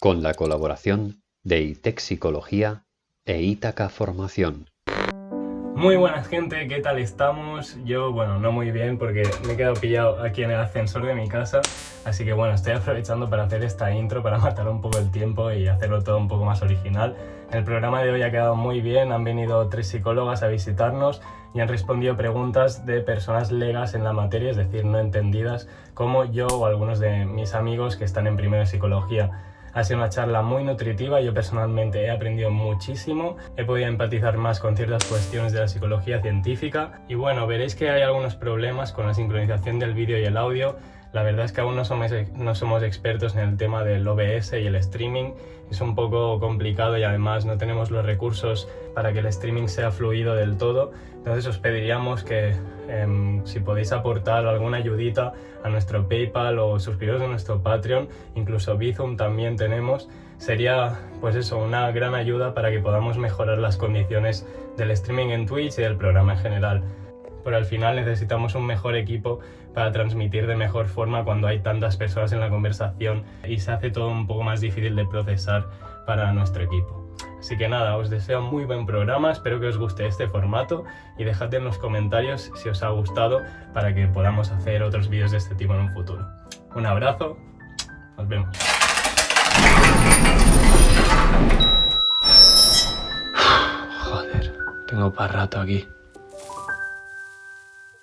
con la colaboración de ITEC Psicología e Ítaca Formación. Muy buenas gente, ¿qué tal estamos? Yo, no muy bien porque me he quedado pillado aquí en el ascensor de mi casa, así que estoy aprovechando para hacer esta intro para matar un poco el tiempo y hacerlo todo un poco más original. El programa de hoy ha quedado muy bien, han venido 3 psicólogas a visitarnos y han respondido preguntas de personas legas en la materia, es decir, no entendidas, como yo o algunos de mis amigos que están en primero de psicología. Ha sido una charla muy nutritiva, yo personalmente he aprendido muchísimo, he podido empatizar más con ciertas cuestiones de la psicología científica y veréis que hay algunos problemas con la sincronización del vídeo y el audio. La verdad es que aún no somos expertos en el tema del OBS y el streaming, es un poco complicado y además no tenemos los recursos para que el streaming sea fluido del todo, entonces os pediríamos que si podéis aportar alguna ayudita a nuestro PayPal o suscribiros a nuestro Patreon, incluso Bizum también tenemos, sería una gran ayuda para que podamos mejorar las condiciones del streaming en Twitch y del programa en general. Pero al final necesitamos un mejor equipo para transmitir de mejor forma cuando hay tantas personas en la conversación y se hace todo un poco más difícil de procesar para nuestro equipo. Así que nada, os deseo muy buen programa, espero que os guste este formato y dejad en los comentarios si os ha gustado para que podamos hacer otros vídeos de este tipo en un futuro. Un abrazo, nos vemos. Joder, tengo para rato aquí.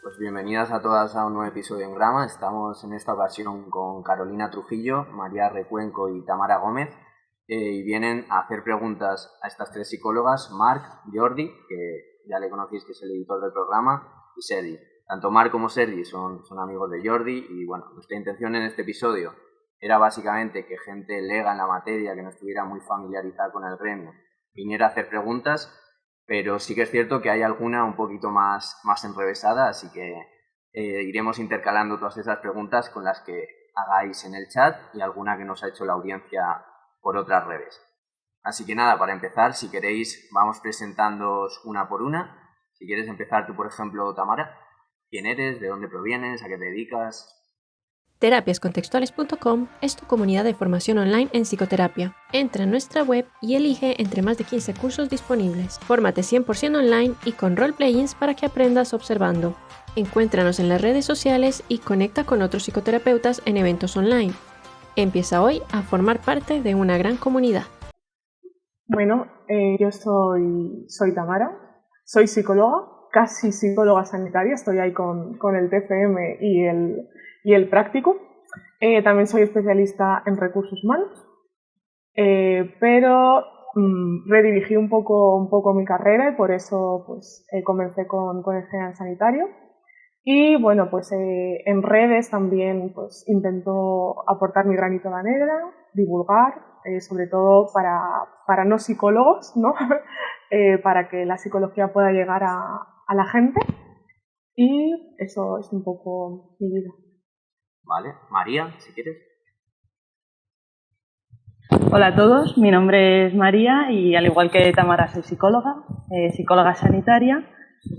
Pues bienvenidas a todas a un nuevo episodio en Grama. Estamos en esta ocasión con Carolina Trujillo, María Recuenco y Tamara Gómez. Y vienen a hacer preguntas a estas 3 psicólogas, Marc, Jordi, que ya le conocéis que es el editor del programa, y Sergi. Tanto Marc como Sergi son amigos de Jordi y nuestra intención en este episodio era básicamente que gente lega en la materia, que no estuviera muy familiarizada con el gremio, viniera a hacer preguntas, pero sí que es cierto que hay alguna un poquito más enrevesada, así que iremos intercalando todas esas preguntas con las que hagáis en el chat y alguna que nos ha hecho la audiencia por otras redes. Así que nada, para empezar, si queréis, vamos presentándoos una por una. Si quieres empezar tú, por ejemplo, Tamara, ¿quién eres? ¿De dónde provienes? ¿A qué te dedicas? Terapiascontextuales.com es tu comunidad de formación online en psicoterapia. Entra en nuestra web y elige entre más de 15 cursos disponibles. Fórmate 100% online y con role-playings para que aprendas observando. Encuéntranos en las redes sociales y conecta con otros psicoterapeutas en eventos online. Empieza hoy a formar parte de una gran comunidad. Bueno, yo soy Tamara, soy psicóloga, casi psicóloga sanitaria, estoy ahí con el TFM y el práctico. También soy especialista en recursos humanos, pero redirigí un poco mi carrera y por eso comencé con el general sanitario. Y en redes también intento aportar mi granito de arena, divulgar, sobre todo para no psicólogos, ¿no? Para que la psicología pueda llegar a la gente. Y eso es un poco mi vida. Vale, María, si quieres. Hola a todos, mi nombre es María y al igual que Tamara soy psicóloga sanitaria.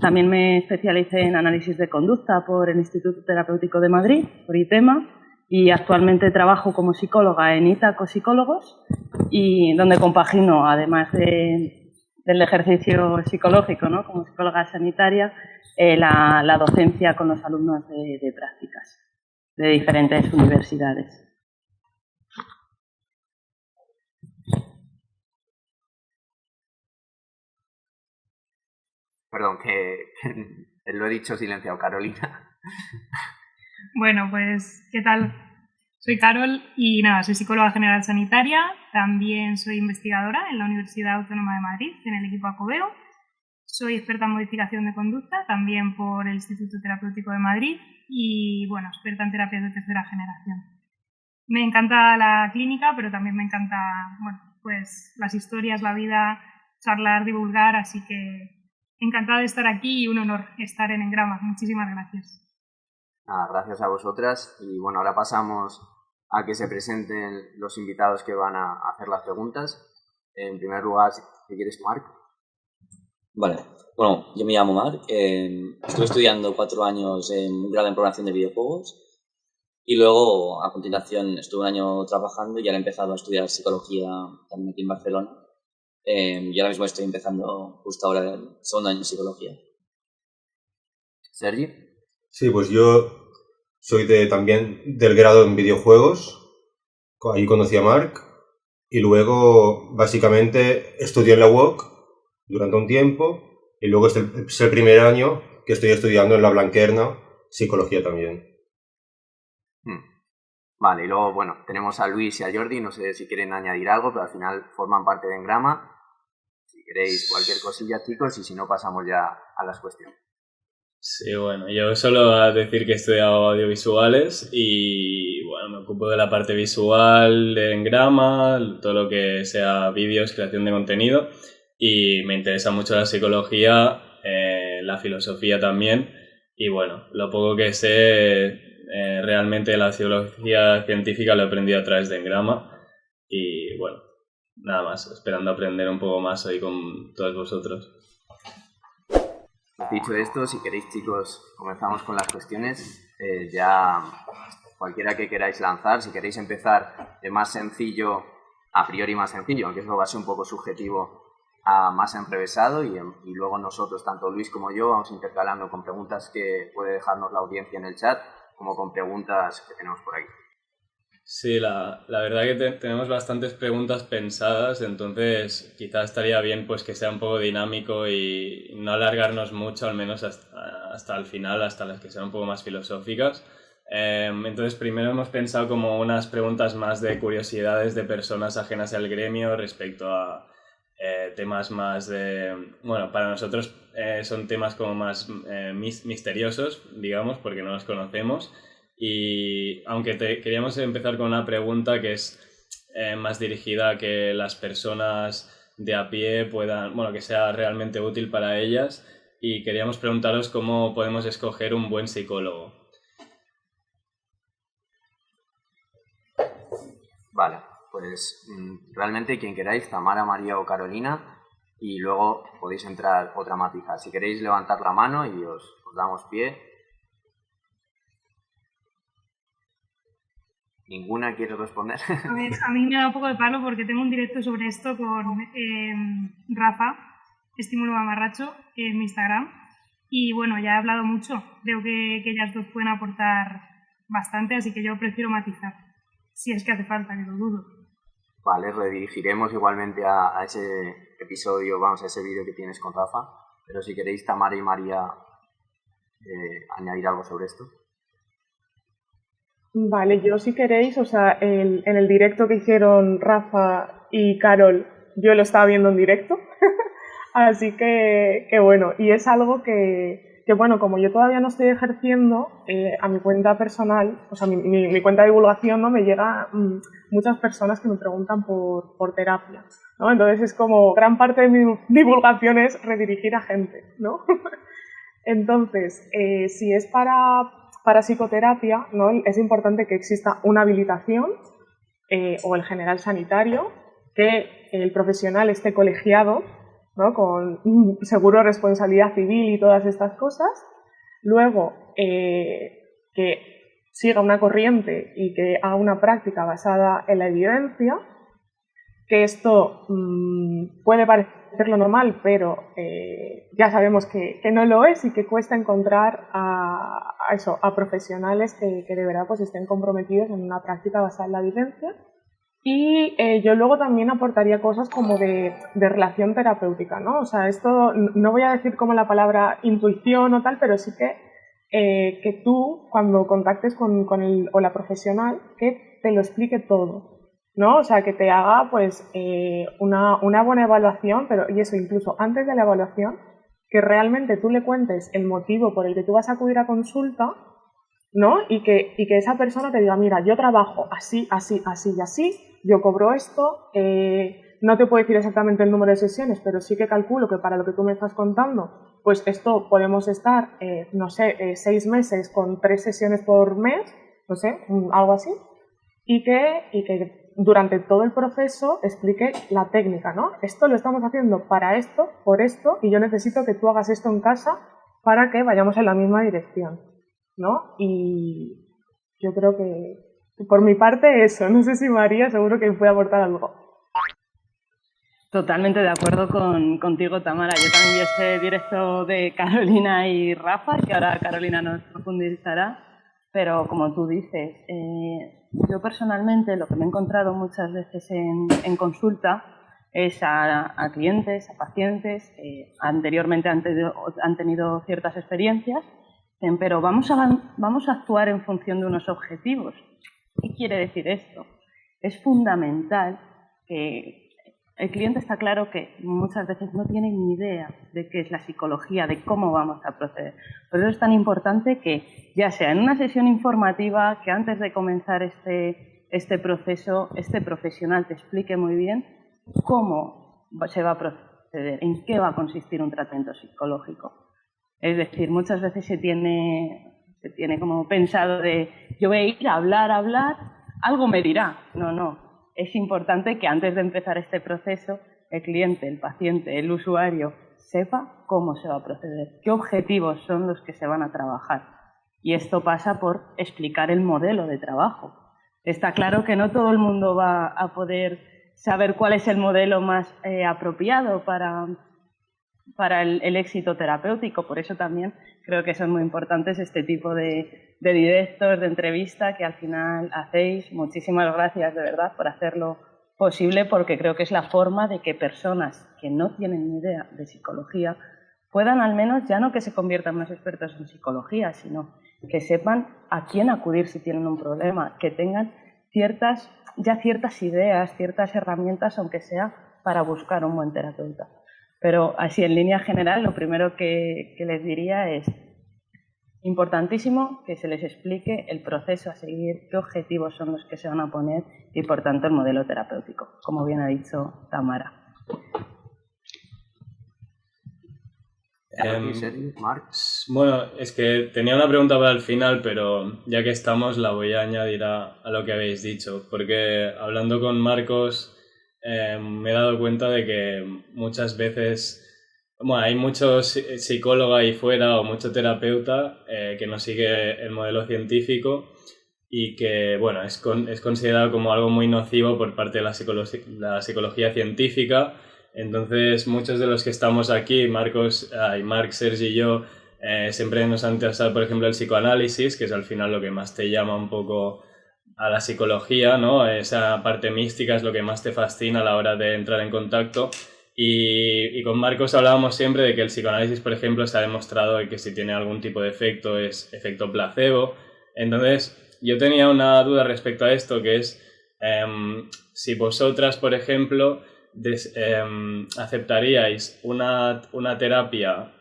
También me especialicé en análisis de conducta por el Instituto Terapéutico de Madrid, por ITEMA, y actualmente trabajo como psicóloga en Ítaca Psicólogos, y donde compagino, además del ejercicio psicológico, ¿no?, como psicóloga sanitaria, la docencia con los alumnos de prácticas de diferentes universidades. Perdón, que lo he dicho silenciado. Carolina. Bueno, pues, ¿qué tal? Soy Carol y soy psicóloga general sanitaria, también soy investigadora en la Universidad Autónoma de Madrid, en el equipo Acobeo. Soy experta en modificación de conducta, también por el Instituto Terapéutico de Madrid y, experta en terapias de tercera generación. Me encanta la clínica, pero también me encanta, las historias, la vida, charlar, divulgar, así que encantada de estar aquí y un honor estar en Engrama. Muchísimas gracias. Nada, gracias a vosotras. Y ahora pasamos a que se presenten los invitados que van a hacer las preguntas. En primer lugar, si quieres, Marc. Vale, yo me llamo Marc, estuve estudiando 4 años en un grado en programación de videojuegos Y luego, a continuación, estuve un año trabajando y ahora he empezado a estudiar psicología también aquí en Barcelona. Y ahora mismo estoy empezando justo ahora el segundo año de psicología. Sergi. Sí, pues yo soy también del grado en videojuegos. Ahí conocí a Marc y luego básicamente estudié en la UOC durante un tiempo y luego es el primer año que estoy estudiando en la Blanquerna psicología también. Vale, y luego, bueno, tenemos a Luis y a Jordi, no sé si quieren añadir algo, pero al final forman parte de Engrama. Si queréis cualquier cosilla, chicos, y si no, pasamos ya a las cuestiones. Sí, bueno, yo solo a decir que he estudiado audiovisuales y, bueno, me ocupo de la parte visual de Engrama, todo lo que sea vídeos, creación de contenido, y me interesa mucho la psicología, la filosofía también, y bueno, lo poco que sé realmente la psicología científica lo he aprendido a través de Engrama, y bueno, nada más, esperando aprender un poco más hoy con todos vosotros. Dicho esto, si queréis, chicos, comenzamos con las cuestiones. Ya cualquiera que queráis lanzar, si queréis empezar de más sencillo, a priori más sencillo, aunque eso va a ser un poco subjetivo, a más enrevesado, y luego nosotros, tanto Luis como yo, vamos intercalando con preguntas que puede dejarnos la audiencia en el chat, como con preguntas que tenemos por aquí. Sí, la verdad que tenemos bastantes preguntas pensadas, entonces quizás estaría bien pues que sea un poco dinámico y no alargarnos mucho, al menos hasta el final, hasta las que sean un poco más filosóficas. Entonces primero hemos pensado como unas preguntas más de curiosidades de personas ajenas al gremio respecto a temas más de... Bueno, para nosotros son temas como más misteriosos, digamos, porque no los conocemos. Y aunque queríamos empezar con una pregunta que es más dirigida a que las personas de a pie puedan, bueno, que sea realmente útil para ellas, y queríamos preguntaros cómo podemos escoger un buen psicólogo. Vale, pues realmente quien queráis, Tamara, María o Carolina, y luego podéis entrar otra matiza. Si queréis levantar la mano y os damos pie. ¿Ninguna quiere responder? A ver, a mí me da un poco de palo porque tengo un directo sobre esto con Rafa, Estímulo Mamarracho, en mi Instagram. Y bueno, ya he hablado mucho. Creo que ellas dos pueden aportar bastante, así que yo prefiero matizar. Si es que hace falta, que lo dudo. Vale, redirigiremos igualmente a ese episodio, vamos, a ese vídeo que tienes con Rafa. Pero si queréis, Tamara y María, añadir algo sobre esto. Vale, yo si queréis, o sea, en el directo que hicieron Rafa y Carol, yo lo estaba viendo en directo, así que bueno, y es algo que bueno, como yo todavía no estoy ejerciendo, a mi cuenta personal, o sea, mi cuenta de divulgación, ¿no? Me llega muchas personas que me preguntan por terapia, ¿no? Entonces es como gran parte de mi divulgación es redirigir a gente, ¿no? Entonces, si es para psicoterapia, ¿no? Es importante que exista una habilitación o el general sanitario, que el profesional esté colegiado, ¿no? Con seguro de responsabilidad civil y todas estas cosas. Luego, que siga una corriente y que haga una práctica basada en la evidencia, que esto puede parecer lo normal, pero ya sabemos que no lo es y que cuesta encontrar a profesionales que de verdad pues estén comprometidos en una práctica basada en la evidencia. Y yo luego también aportaría cosas como de relación terapéutica, ¿no? O sea, esto no voy a decir como la palabra intuición o tal, pero sí que tú, cuando contactes con el o la profesional, que te lo explique todo, ¿no? O sea, que te haga pues una buena evaluación, pero y eso incluso antes de la evaluación, que realmente tú le cuentes el motivo por el que tú vas a acudir a consulta, ¿no? Y que esa persona te diga, mira, yo trabajo así, así, así y así, yo cobro esto, no te puedo decir exactamente el número de sesiones, pero sí que calculo que para lo que tú me estás contando, pues esto podemos estar, no sé, 6 meses con 3 sesiones por mes, no sé, algo así, y que durante todo el proceso explique la técnica, ¿no? Esto lo estamos haciendo para esto, por esto, y yo necesito que tú hagas esto en casa para que vayamos en la misma dirección, ¿no? Y yo creo que por mi parte eso. No sé si María seguro que puede aportar algo. Totalmente de acuerdo contigo, Tamara. Yo también vi ese directo de Carolina y Rafa, que ahora Carolina nos profundizará, pero como tú dices, yo personalmente lo que me he encontrado muchas veces en consulta es a clientes, a pacientes, anteriormente han tenido ciertas experiencias, pero vamos a actuar en función de unos objetivos. ¿Qué quiere decir esto? Es fundamental que el cliente está claro que muchas veces no tiene ni idea de qué es la psicología, de cómo vamos a proceder. Por eso es tan importante que, ya sea en una sesión informativa, que antes de comenzar este proceso, este profesional te explique muy bien cómo se va a proceder, en qué va a consistir un tratamiento psicológico. Es decir, muchas veces se tiene como pensado de yo voy a ir a hablar, algo me dirá. No. Es importante que antes de empezar este proceso, el cliente, el paciente, el usuario, sepa cómo se va a proceder, qué objetivos son los que se van a trabajar. Y esto pasa por explicar el modelo de trabajo. Está claro que no todo el mundo va a poder saber cuál es el modelo más apropiado para el éxito terapéutico. Por eso también creo que son muy importantes este tipo de directos, de entrevista que al final hacéis. Muchísimas gracias de verdad por hacerlo posible, porque creo que es la forma de que personas que no tienen ni idea de psicología puedan al menos, ya no que se conviertan más expertos en psicología, sino que sepan a quién acudir si tienen un problema, que tengan ciertas ideas, ciertas herramientas, aunque sea para buscar un buen terapeuta. Pero así, en línea general, lo primero que les diría es importantísimo que se les explique el proceso a seguir, qué objetivos son los que se van a poner y, por tanto, el modelo terapéutico, como bien ha dicho Tamara. Bueno, es que tenía una pregunta para el final, pero ya que estamos la voy a añadir a lo que habéis dicho, porque hablando con Marcos me he dado cuenta de que muchas veces hay muchos psicólogos ahí fuera o mucho terapeuta que no sigue el modelo científico y que es considerado como algo muy nocivo por parte de la psicología científica. Entonces, muchos de los que estamos aquí, Marc, Sergi y yo, siempre nos han interesado, por ejemplo, el psicoanálisis, que es al final lo que más te llama un poco a la psicología, ¿no? Esa parte mística es lo que más te fascina a la hora de entrar en contacto. Y con Marcos hablábamos siempre de que el psicoanálisis, por ejemplo, se ha demostrado que si tiene algún tipo de efecto es efecto placebo. Entonces, yo tenía una duda respecto a esto, que es si vosotras, por ejemplo, aceptaríais una terapia,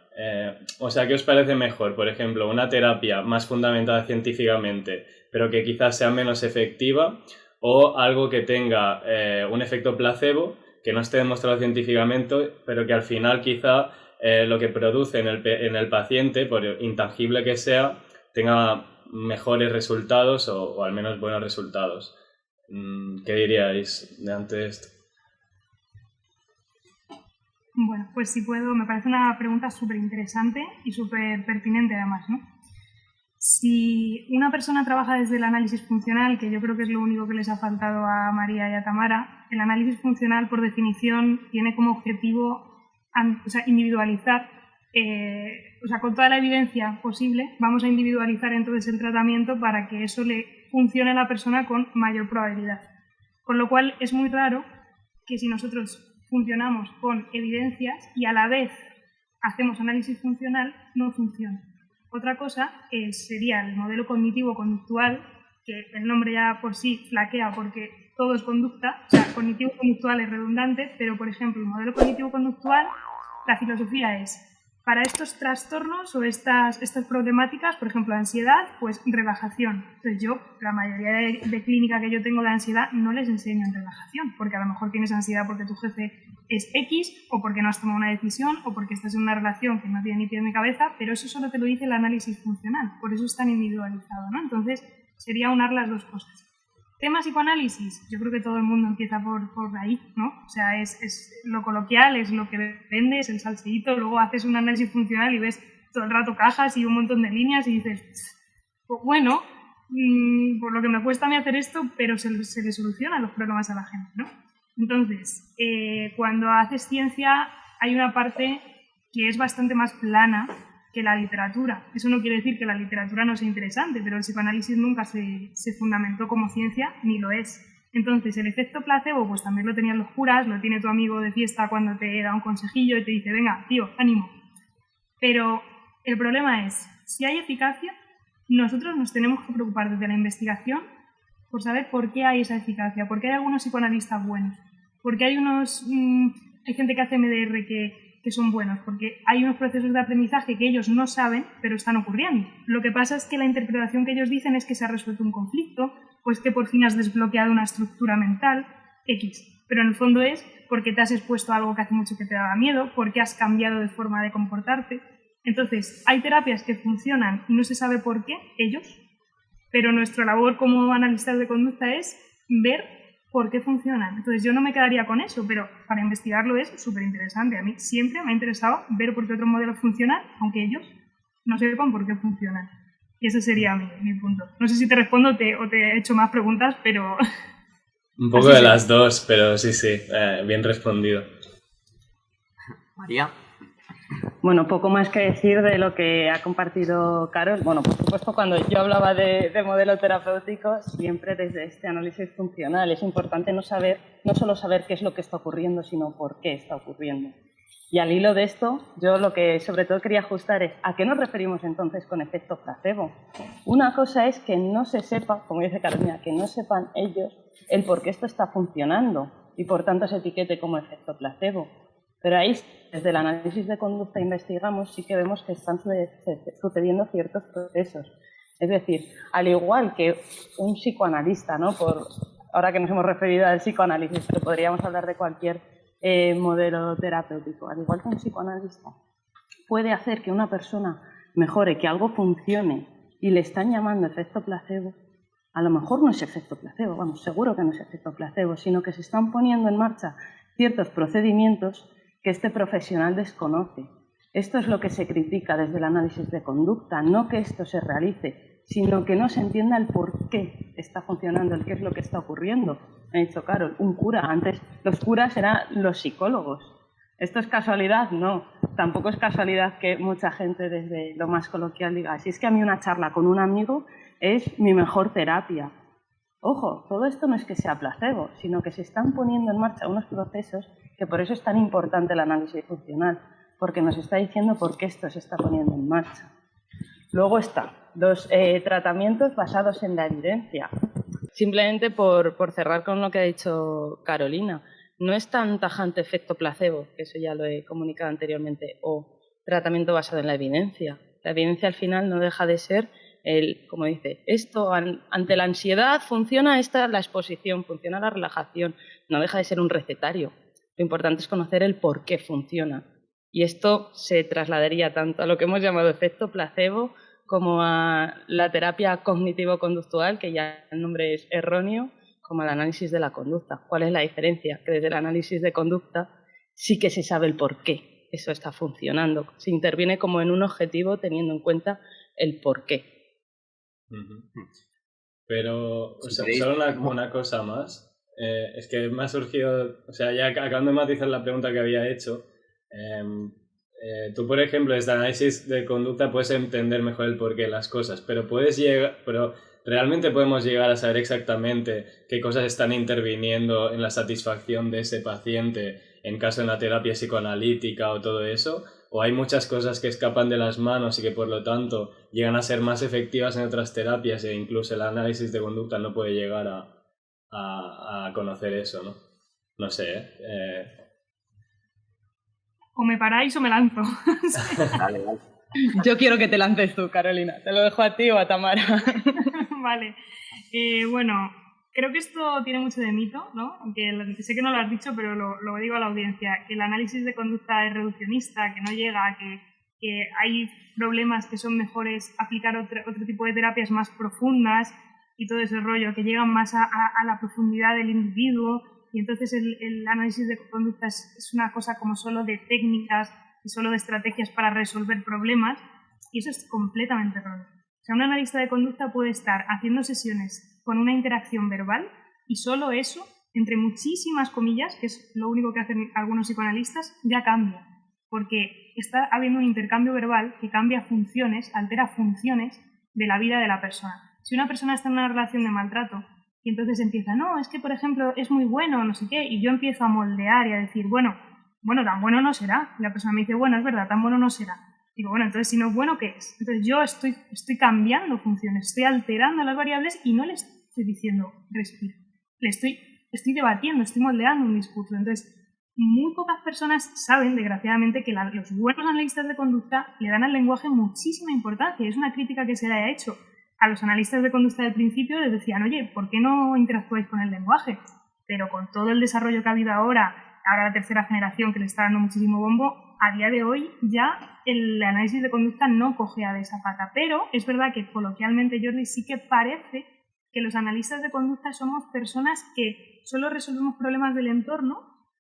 ¿qué os parece mejor? Por ejemplo, una terapia más fundamentada científicamente, pero que quizás sea menos efectiva, o algo que tenga un efecto placebo, que no esté demostrado científicamente, pero que al final quizá lo que produce en el paciente, por intangible que sea, tenga mejores resultados o al menos buenos resultados. ¿Qué diríais de ante esto? Bueno, pues si puedo, me parece una pregunta súper interesante y súper pertinente además, ¿no? Si una persona trabaja desde el análisis funcional, que yo creo que es lo único que les ha faltado a María y a Tamara, el análisis funcional, por definición, tiene como objetivo individualizar, con toda la evidencia posible, vamos a individualizar entonces el tratamiento para que eso le funcione a la persona con mayor probabilidad. Con lo cual es muy raro que si nosotros funcionamos con evidencias y a la vez hacemos análisis funcional, no funcione. Otra cosa sería el modelo cognitivo-conductual, que el nombre ya por sí flaquea porque todo es conducta, cognitivo-conductual es redundante, pero por ejemplo el modelo cognitivo-conductual, la filosofía es, para estos trastornos o estas problemáticas, por ejemplo ansiedad, pues relajación. Entonces yo, la mayoría de clínica que yo tengo de ansiedad, no les enseño en relajación, porque a lo mejor tienes ansiedad porque tu jefe es X, o porque no has tomado una decisión, o porque estás en una relación que no tiene ni pie ni cabeza, pero eso solo te lo dice el análisis funcional, por eso es tan individualizado, ¿no? Entonces sería unar las dos cosas. Tema psicoanálisis, yo creo que todo el mundo empieza por ahí, ¿no? O sea, es lo coloquial, es lo que vendes, el salseíto, luego haces un análisis funcional y ves todo el rato cajas y un montón de líneas y dices, pues bueno, por lo que me cuesta a mí hacer esto, pero se le solucionan los problemas a la gente, ¿no? Entonces, cuando haces ciencia hay una parte que es bastante más plana que la literatura. Eso no quiere decir que la literatura no sea interesante, pero el psicoanálisis nunca se fundamentó como ciencia, ni lo es. Entonces, el efecto placebo, pues también lo tenían los curas, lo tiene tu amigo de fiesta cuando te da un consejillo y te dice, venga, tío, ánimo. Pero el problema es, si hay eficacia, nosotros nos tenemos que preocupar desde la investigación por saber por qué hay esa eficacia, por qué hay algunos psicoanalistas buenos, por qué hay hay gente que hace MDR que son buenos, porque hay unos procesos de aprendizaje que ellos no saben, pero están ocurriendo. Lo que pasa es que la interpretación que ellos dicen es que se ha resuelto un conflicto, o es que por fin has desbloqueado una estructura mental X. Pero en el fondo es porque te has expuesto a algo que hace mucho que te daba miedo, porque has cambiado de forma de comportarte. Entonces, hay terapias que funcionan y no se sabe por qué, ellos, pero nuestra labor como analistas de conducta es ver por qué funcionan. Entonces, yo no me quedaría con eso, pero para investigarlo es súper interesante. A mí siempre me ha interesado ver por qué otros modelos funcionan, aunque ellos no sepan por qué funcionan. Y ese sería mi punto. No sé si te respondo o te he hecho más preguntas, pero... Un poco de las dos, pero sí, bien respondido. María. Bueno, poco más que decir de lo que ha compartido Carol. Bueno, por supuesto, cuando yo hablaba de modelo terapéutico, siempre desde este análisis funcional es importante no solo saber qué es lo que está ocurriendo, sino por qué está ocurriendo. Y al hilo de esto, yo lo que sobre todo quería ajustar es ¿a qué nos referimos entonces con efecto placebo? Una cosa es que no se sepa, como dice Carolina, que no sepan ellos el por qué esto está funcionando y por tanto se etiquete como efecto placebo. Pero ahí, desde el análisis de conducta investigamos, sí que vemos que están sucediendo ciertos procesos. Es decir, al igual que un psicoanalista, ¿no? Ahora que nos hemos referido al psicoanálisis, pero podríamos hablar de cualquier modelo terapéutico, al igual que un psicoanalista puede hacer que una persona mejore, que algo funcione y le están llamando efecto placebo, a lo mejor no es efecto placebo, vamos, seguro que no es efecto placebo, sino que se están poniendo en marcha ciertos procedimientos que este profesional desconoce. Esto es lo que se critica desde el análisis de conducta, no que esto se realice, sino que no se entienda el por qué está funcionando, el qué es lo que está ocurriendo. Ha dicho Carol, un cura. Antes los curas eran los psicólogos. ¿Esto es casualidad? No. Tampoco es casualidad que mucha gente desde lo más coloquial diga, si es que a mí una charla con un amigo es mi mejor terapia. Ojo, todo esto no es que sea placebo, sino que se están poniendo en marcha unos procesos que por eso es tan importante el análisis funcional, porque nos está diciendo por qué esto se está poniendo en marcha. Luego está los tratamientos basados en la evidencia. Simplemente por cerrar con lo que ha dicho Carolina, no es tan tajante efecto placebo, que eso ya lo he comunicado anteriormente, o tratamiento basado en la evidencia. La evidencia al final no deja de ser como dice, esto ante la ansiedad funciona la exposición, funciona la relajación, no deja de ser un recetario. Lo importante es conocer el por qué funciona. Y esto se trasladaría tanto a lo que hemos llamado efecto placebo como a la terapia cognitivo-conductual, que ya el nombre es erróneo, como al análisis de la conducta. ¿Cuál es la diferencia? Que desde el análisis de conducta sí que se sabe el por qué eso está funcionando. Se interviene como en un objetivo teniendo en cuenta el por qué. Pero, solo una cosa más. Es que me ha surgido, ya acabando de matizar la pregunta que había hecho, tú, por ejemplo, desde el análisis de conducta puedes entender mejor el porqué de las cosas, pero realmente podemos llegar a saber exactamente qué cosas están interviniendo en la satisfacción de ese paciente en caso de una terapia psicoanalítica o todo eso, o hay muchas cosas que escapan de las manos y que por lo tanto llegan a ser más efectivas en otras terapias e incluso el análisis de conducta no puede llegar a conocer eso, ¿no? No sé, O me paráis o me lanzo. Dale. Yo quiero que te lances tú, Carolina. ¿Te lo dejo a ti o a Tamara? Vale. Bueno, creo que esto tiene mucho de mito, ¿no? Aunque sé que no lo has dicho, pero lo digo a la audiencia, que el análisis de conducta es reduccionista, que no llega a que hay problemas que son mejores aplicar otro tipo de terapias más profundas y todo ese rollo, que llegan más a la profundidad del individuo, y entonces el análisis de conducta es una cosa como solo de técnicas y solo de estrategias para resolver problemas, y eso es completamente erróneo. O sea, un analista de conducta puede estar haciendo sesiones con una interacción verbal y solo eso, entre muchísimas comillas, que es lo único que hacen algunos psicoanalistas, ya cambia. Porque está habiendo un intercambio verbal que cambia funciones, altera funciones de la vida de la persona. Si una persona está en una relación de maltrato y entonces empieza, no, es que por ejemplo es muy bueno, no sé qué, y yo empiezo a moldear y a decir, bueno, tan bueno no será. Y la persona me dice, bueno, es verdad, tan bueno no será. Digo, bueno, entonces si no es bueno, ¿qué es? Entonces yo estoy cambiando funciones, estoy alterando las variables y no le estoy diciendo respira. Estoy debatiendo, estoy moldeando un discurso. Entonces, muy pocas personas saben, desgraciadamente, que los buenos analistas de conducta le dan al lenguaje muchísima importancia. Es una crítica que se le ha hecho a los analistas de conducta del principio. Les decían, oye, ¿por qué no interactuáis con el lenguaje? Pero con todo el desarrollo que ha habido ahora la tercera generación que le está dando muchísimo bombo, a día de hoy ya el análisis de conducta no cojea de esa pata. Pero es verdad que coloquialmente, Jordi, sí que parece que los analistas de conducta somos personas que solo resolvemos problemas del entorno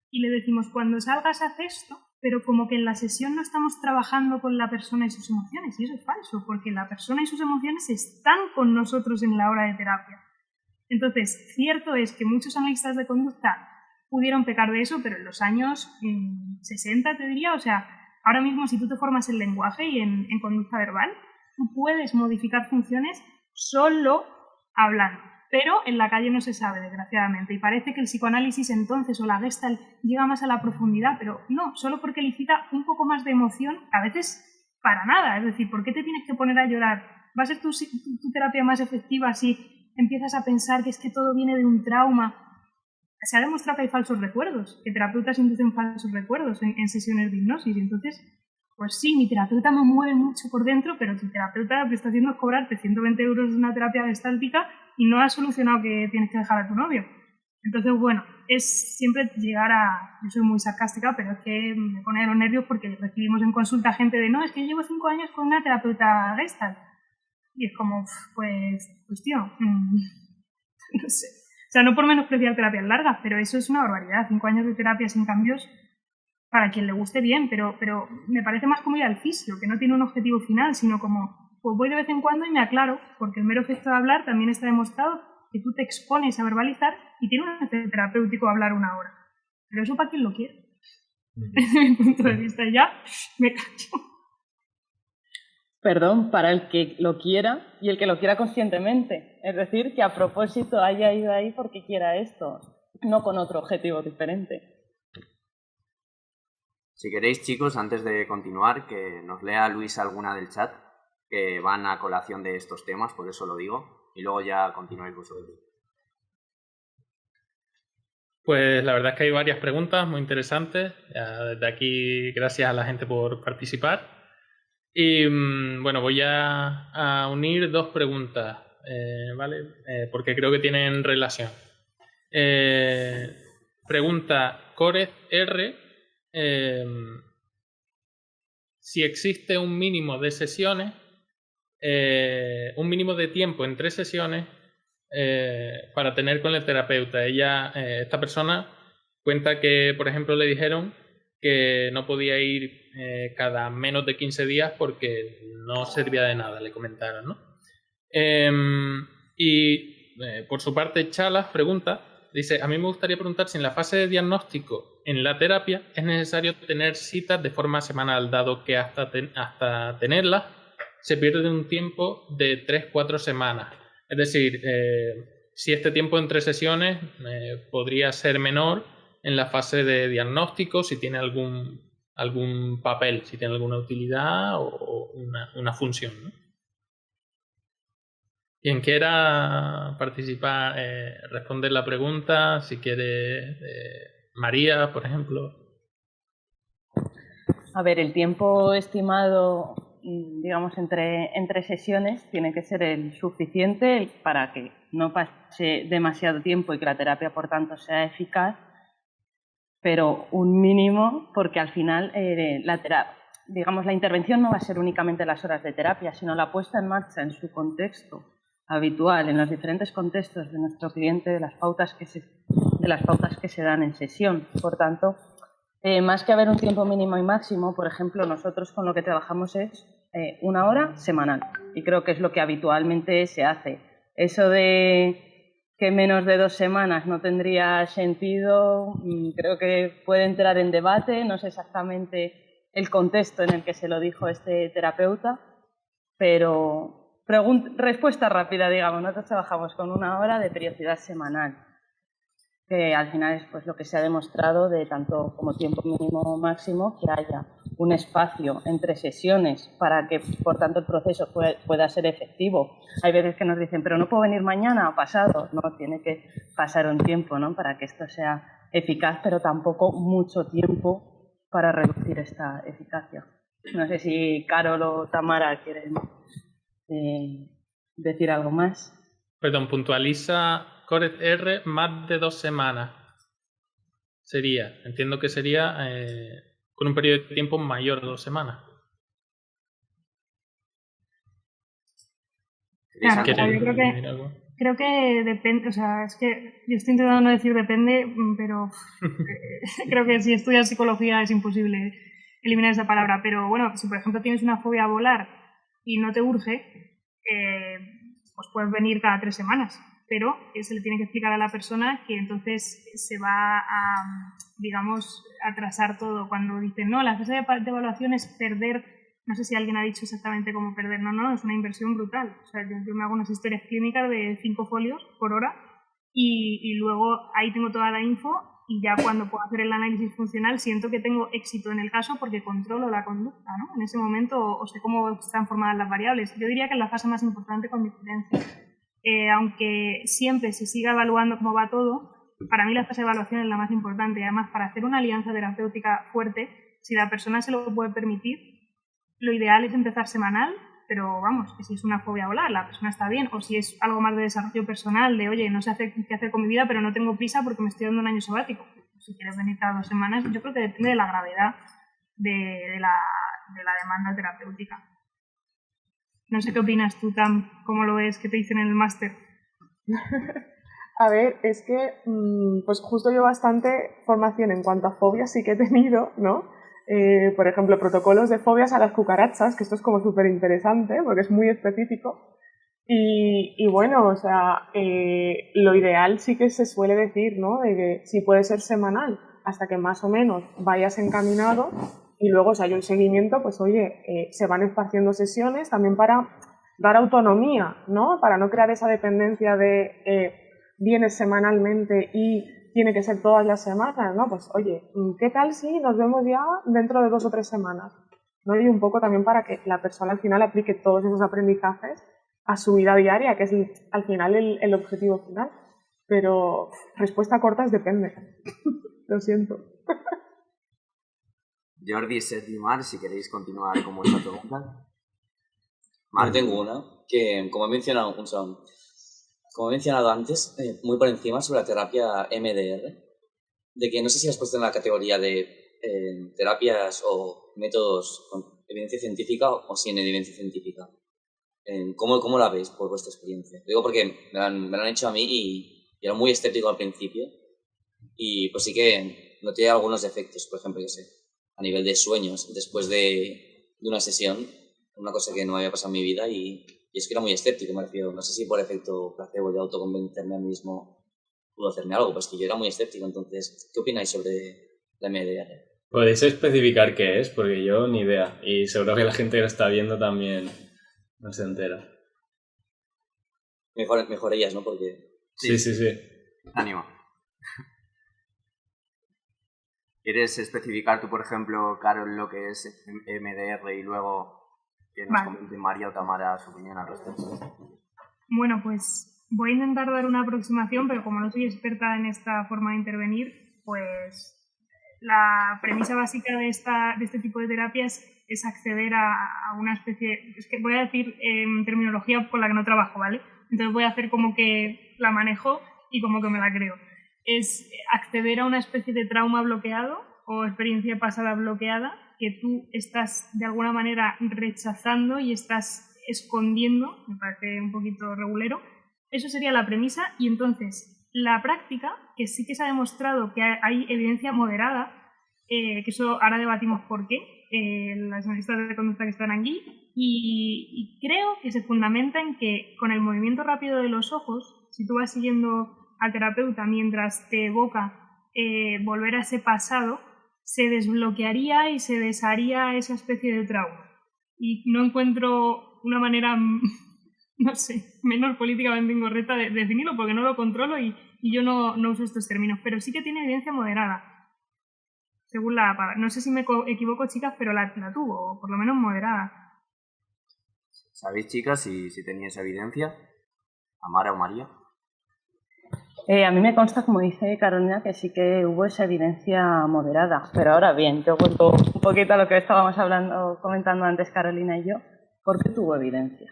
y le decimos, cuando salgas haz esto, pero como que en la sesión no estamos trabajando con la persona y sus emociones. Y eso es falso, porque la persona y sus emociones están con nosotros en la hora de terapia. Entonces, cierto es que muchos analistas de conducta pudieron pecar de eso, pero en los años 60, te diría, o sea, ahora mismo si tú te formas en lenguaje y en conducta verbal, tú puedes modificar funciones solo hablando. Pero en la calle no se sabe, desgraciadamente, y parece que el psicoanálisis entonces o la Gestalt llega más a la profundidad, pero no, solo porque licita un poco más de emoción, a veces para nada. Es decir, ¿por qué te tienes que poner a llorar? ¿Va a ser tu terapia más efectiva si empiezas a pensar que es que todo viene de un trauma? Se ha demostrado que hay falsos recuerdos, que terapeutas inducen falsos recuerdos en sesiones de hipnosis, y entonces, pues sí, mi terapeuta me mueve mucho por dentro, pero tu terapeuta lo que está haciendo es cobrarte 120 euros de una terapia gestáltica y no has solucionado que tienes que dejar a tu novio. Entonces, bueno, es siempre llegar a... Yo soy muy sarcástica, pero es que me pone los nervios porque recibimos en consulta gente de, no, es que llevo 5 años con una terapeuta Gestalt. Y es como, pues tío, no sé. O sea, no por menospreciar terapias largas, pero eso es una barbaridad. 5 años de terapia sin cambios, para quien le guste bien, pero me parece más como ir al fisio, que no tiene un objetivo final, sino como, pues voy de vez en cuando y me aclaro, porque el mero efecto de hablar también está demostrado que tú te expones a verbalizar y tiene un efecto terapéutico hablar 1 hora. Pero eso para quien lo quiere. Desde mi punto de vista, ya me callo. Perdón, para el que lo quiera y el que lo quiera conscientemente. Es decir, que a propósito haya ido ahí porque quiera esto, no con otro objetivo diferente. Si queréis, chicos, antes de continuar, que nos lea Luis alguna del chat, que van a colación de estos temas, por eso lo digo, y luego ya continuáis vosotros. Pues la verdad es que hay varias preguntas muy interesantes. Desde aquí, gracias a la gente por participar. Y bueno, voy a unir 2 preguntas, ¿vale? Porque creo que tienen relación. Pregunta Corez R. Si existe un mínimo de sesiones, un mínimo de tiempo entre sesiones para tener con el terapeuta. Esta persona cuenta que, por ejemplo, le dijeron que no podía ir cada menos de 15 días porque no servía de nada, le comentaron, ¿no? Por su parte, Chalas pregunta, dice, a mí me gustaría preguntar si en la fase de diagnóstico en la terapia es necesario tener citas de forma semanal, dado que hasta tenerlas se pierde un tiempo de 3-4 semanas. Es decir, si este tiempo entre sesiones podría ser menor en la fase de diagnóstico, si tiene algún papel, si tiene alguna utilidad o una función, ¿no? Quien quiera participar, responder la pregunta, si quiere María, por ejemplo. A ver, el tiempo estimado, digamos, entre sesiones tiene que ser el suficiente para que no pase demasiado tiempo y que la terapia, por tanto, sea eficaz, pero un mínimo, porque al final la intervención no va a ser únicamente las horas de terapia, sino la puesta en marcha en su contexto habitual, en los diferentes contextos de nuestro cliente, de las pautas que se dan en sesión. Por tanto, más que haber un tiempo mínimo y máximo, por ejemplo, nosotros con lo que trabajamos es 1 hora semanal. Y creo que es lo que habitualmente se hace. Eso de que menos de 2 semanas no tendría sentido, creo que puede entrar en debate. No sé exactamente el contexto en el que se lo dijo este terapeuta, pero respuesta rápida, digamos. Nosotros trabajamos con 1 hora de periodicidad semanal, que al final es pues lo que se ha demostrado de tanto como tiempo mínimo o máximo, que haya un espacio entre sesiones para que, por tanto, el proceso pueda ser efectivo. Hay veces que nos dicen, pero no puedo venir mañana o pasado. No, tiene que pasar un tiempo, ¿no?, para que esto sea eficaz, pero tampoco mucho tiempo para reducir esta eficacia. No sé si Carol o Tamara quieren decir algo más. Perdón, puntualiza Corec R más de 2 semanas. Entiendo que sería con un periodo de tiempo mayor de 2 semanas. Claro, yo creo que depende, o sea, es que yo estoy intentando no decir depende, pero creo que si estudias psicología es imposible eliminar esa palabra. Pero bueno, si por ejemplo tienes una fobia a volar y no te urge, pues puedes venir cada 3 semanas. Pero se le tiene que explicar a la persona que entonces se va a, digamos, atrasar todo. Cuando dicen, no, la fase de evaluación es perder, no sé si alguien ha dicho exactamente cómo perder, no, es una inversión brutal. O sea, yo me hago unas historias clínicas de 5 folios por hora y luego ahí tengo toda la info y ya cuando puedo hacer el análisis funcional siento que tengo éxito en el caso porque controlo la conducta, ¿no? En ese momento o sé cómo están formadas las variables. Yo diría que es la fase más importante con diferencia. Aunque siempre se siga evaluando cómo va todo, para mí la fase de evaluación es la más importante. Y además, para hacer una alianza terapéutica fuerte, si la persona se lo puede permitir, lo ideal es empezar semanal, pero vamos, que si es una fobia a volar, la persona está bien, o si es algo más de desarrollo personal, de oye, no sé qué hacer con mi vida, pero no tengo prisa porque me estoy dando un año sabático. Si quieres venir cada 2 semanas, yo creo que depende de la gravedad de la demanda terapéutica. No sé qué opinas tú, Tam, cómo lo ves, qué te dicen en el máster. A ver, es que pues justo yo bastante formación en cuanto a fobias sí que he tenido, ¿no? Por ejemplo, protocolos de fobias a las cucarachas, que esto es como súper interesante porque es muy específico. Y bueno, o sea, lo ideal sí que se suele decir, ¿no? De que sí puede ser semanal hasta que más o menos vayas encaminado. Y luego, si hay un seguimiento, pues oye, se van esparciendo sesiones también para dar autonomía, ¿no? Para no crear esa dependencia de vienes semanalmente y tiene que ser todas las semanas, ¿no? Pues oye, ¿qué tal si nos vemos ya dentro de 2 o 3 semanas? ¿No? Y un poco también para que la persona al final aplique todos esos aprendizajes a su vida diaria, que es al final el objetivo final. Pero respuesta corta es depende. Lo siento. Jordi, Seth y Mar, si queréis continuar con vuestra pregunta. Mar, tengo una que, como he mencionado antes, muy por encima sobre la terapia MDR, de que no sé si has puesto en la categoría de terapias o métodos con evidencia científica o sin evidencia científica. ¿Cómo la veis por vuestra experiencia? Digo porque me lo han hecho a mí y era muy escéptico al principio y pues sí que noté algunos defectos, por ejemplo, yo sé, a nivel de sueños después de una sesión, una cosa que no había pasado en mi vida y es que era muy escéptico, me refiero. No sé si por efecto placebo de autoconvencerme a mí mismo pudo hacerme algo, pues que yo era muy escéptico. Entonces, ¿qué opináis sobre la MDR? ¿Podéis especificar qué es? Porque yo ni idea. Y seguro que la gente que lo está viendo también no se entera. Mejor ellas, ¿no? Porque... Sí. Ánimo. ¿Quieres especificar tú, por ejemplo, Carol, lo que es MDR y luego que nos comente María o Tamara su opinión al respecto? Bueno, pues voy a intentar dar una aproximación, pero como no soy experta en esta forma de intervenir, pues la premisa básica de este tipo de terapias es acceder a una especie, es que voy a decir terminología con la que no trabajo, ¿vale? Entonces voy a hacer como que la manejo y como que me la creo. Es acceder a una especie de trauma bloqueado o experiencia pasada bloqueada que tú estás de alguna manera rechazando y estás escondiendo, me parece un poquito regulero. Eso sería la premisa y entonces la práctica, que sí que se ha demostrado que hay evidencia moderada, que eso ahora debatimos por qué, las analistas de conducta que están aquí, y creo que se fundamenta en que con el movimiento rápido de los ojos, si tú vas siguiendo al terapeuta mientras te evoca volver a ese pasado, se desbloquearía y se desharía esa especie de trauma. Y no encuentro una manera, no sé, menos políticamente incorrecta de definirlo, porque no lo controlo y yo no uso estos términos, pero sí que tiene evidencia moderada. Según la palabra. No sé si me equivoco, chicas, pero la tuvo, o por lo menos moderada. ¿Sabéis, chicas, si teníais evidencia? ¿Amara o María? A mí me consta, como dice Carolina, que sí que hubo esa evidencia moderada. Pero ahora bien, yo vuelvo un poquito a lo que estábamos comentando antes Carolina y yo. ¿Por qué tuvo evidencia?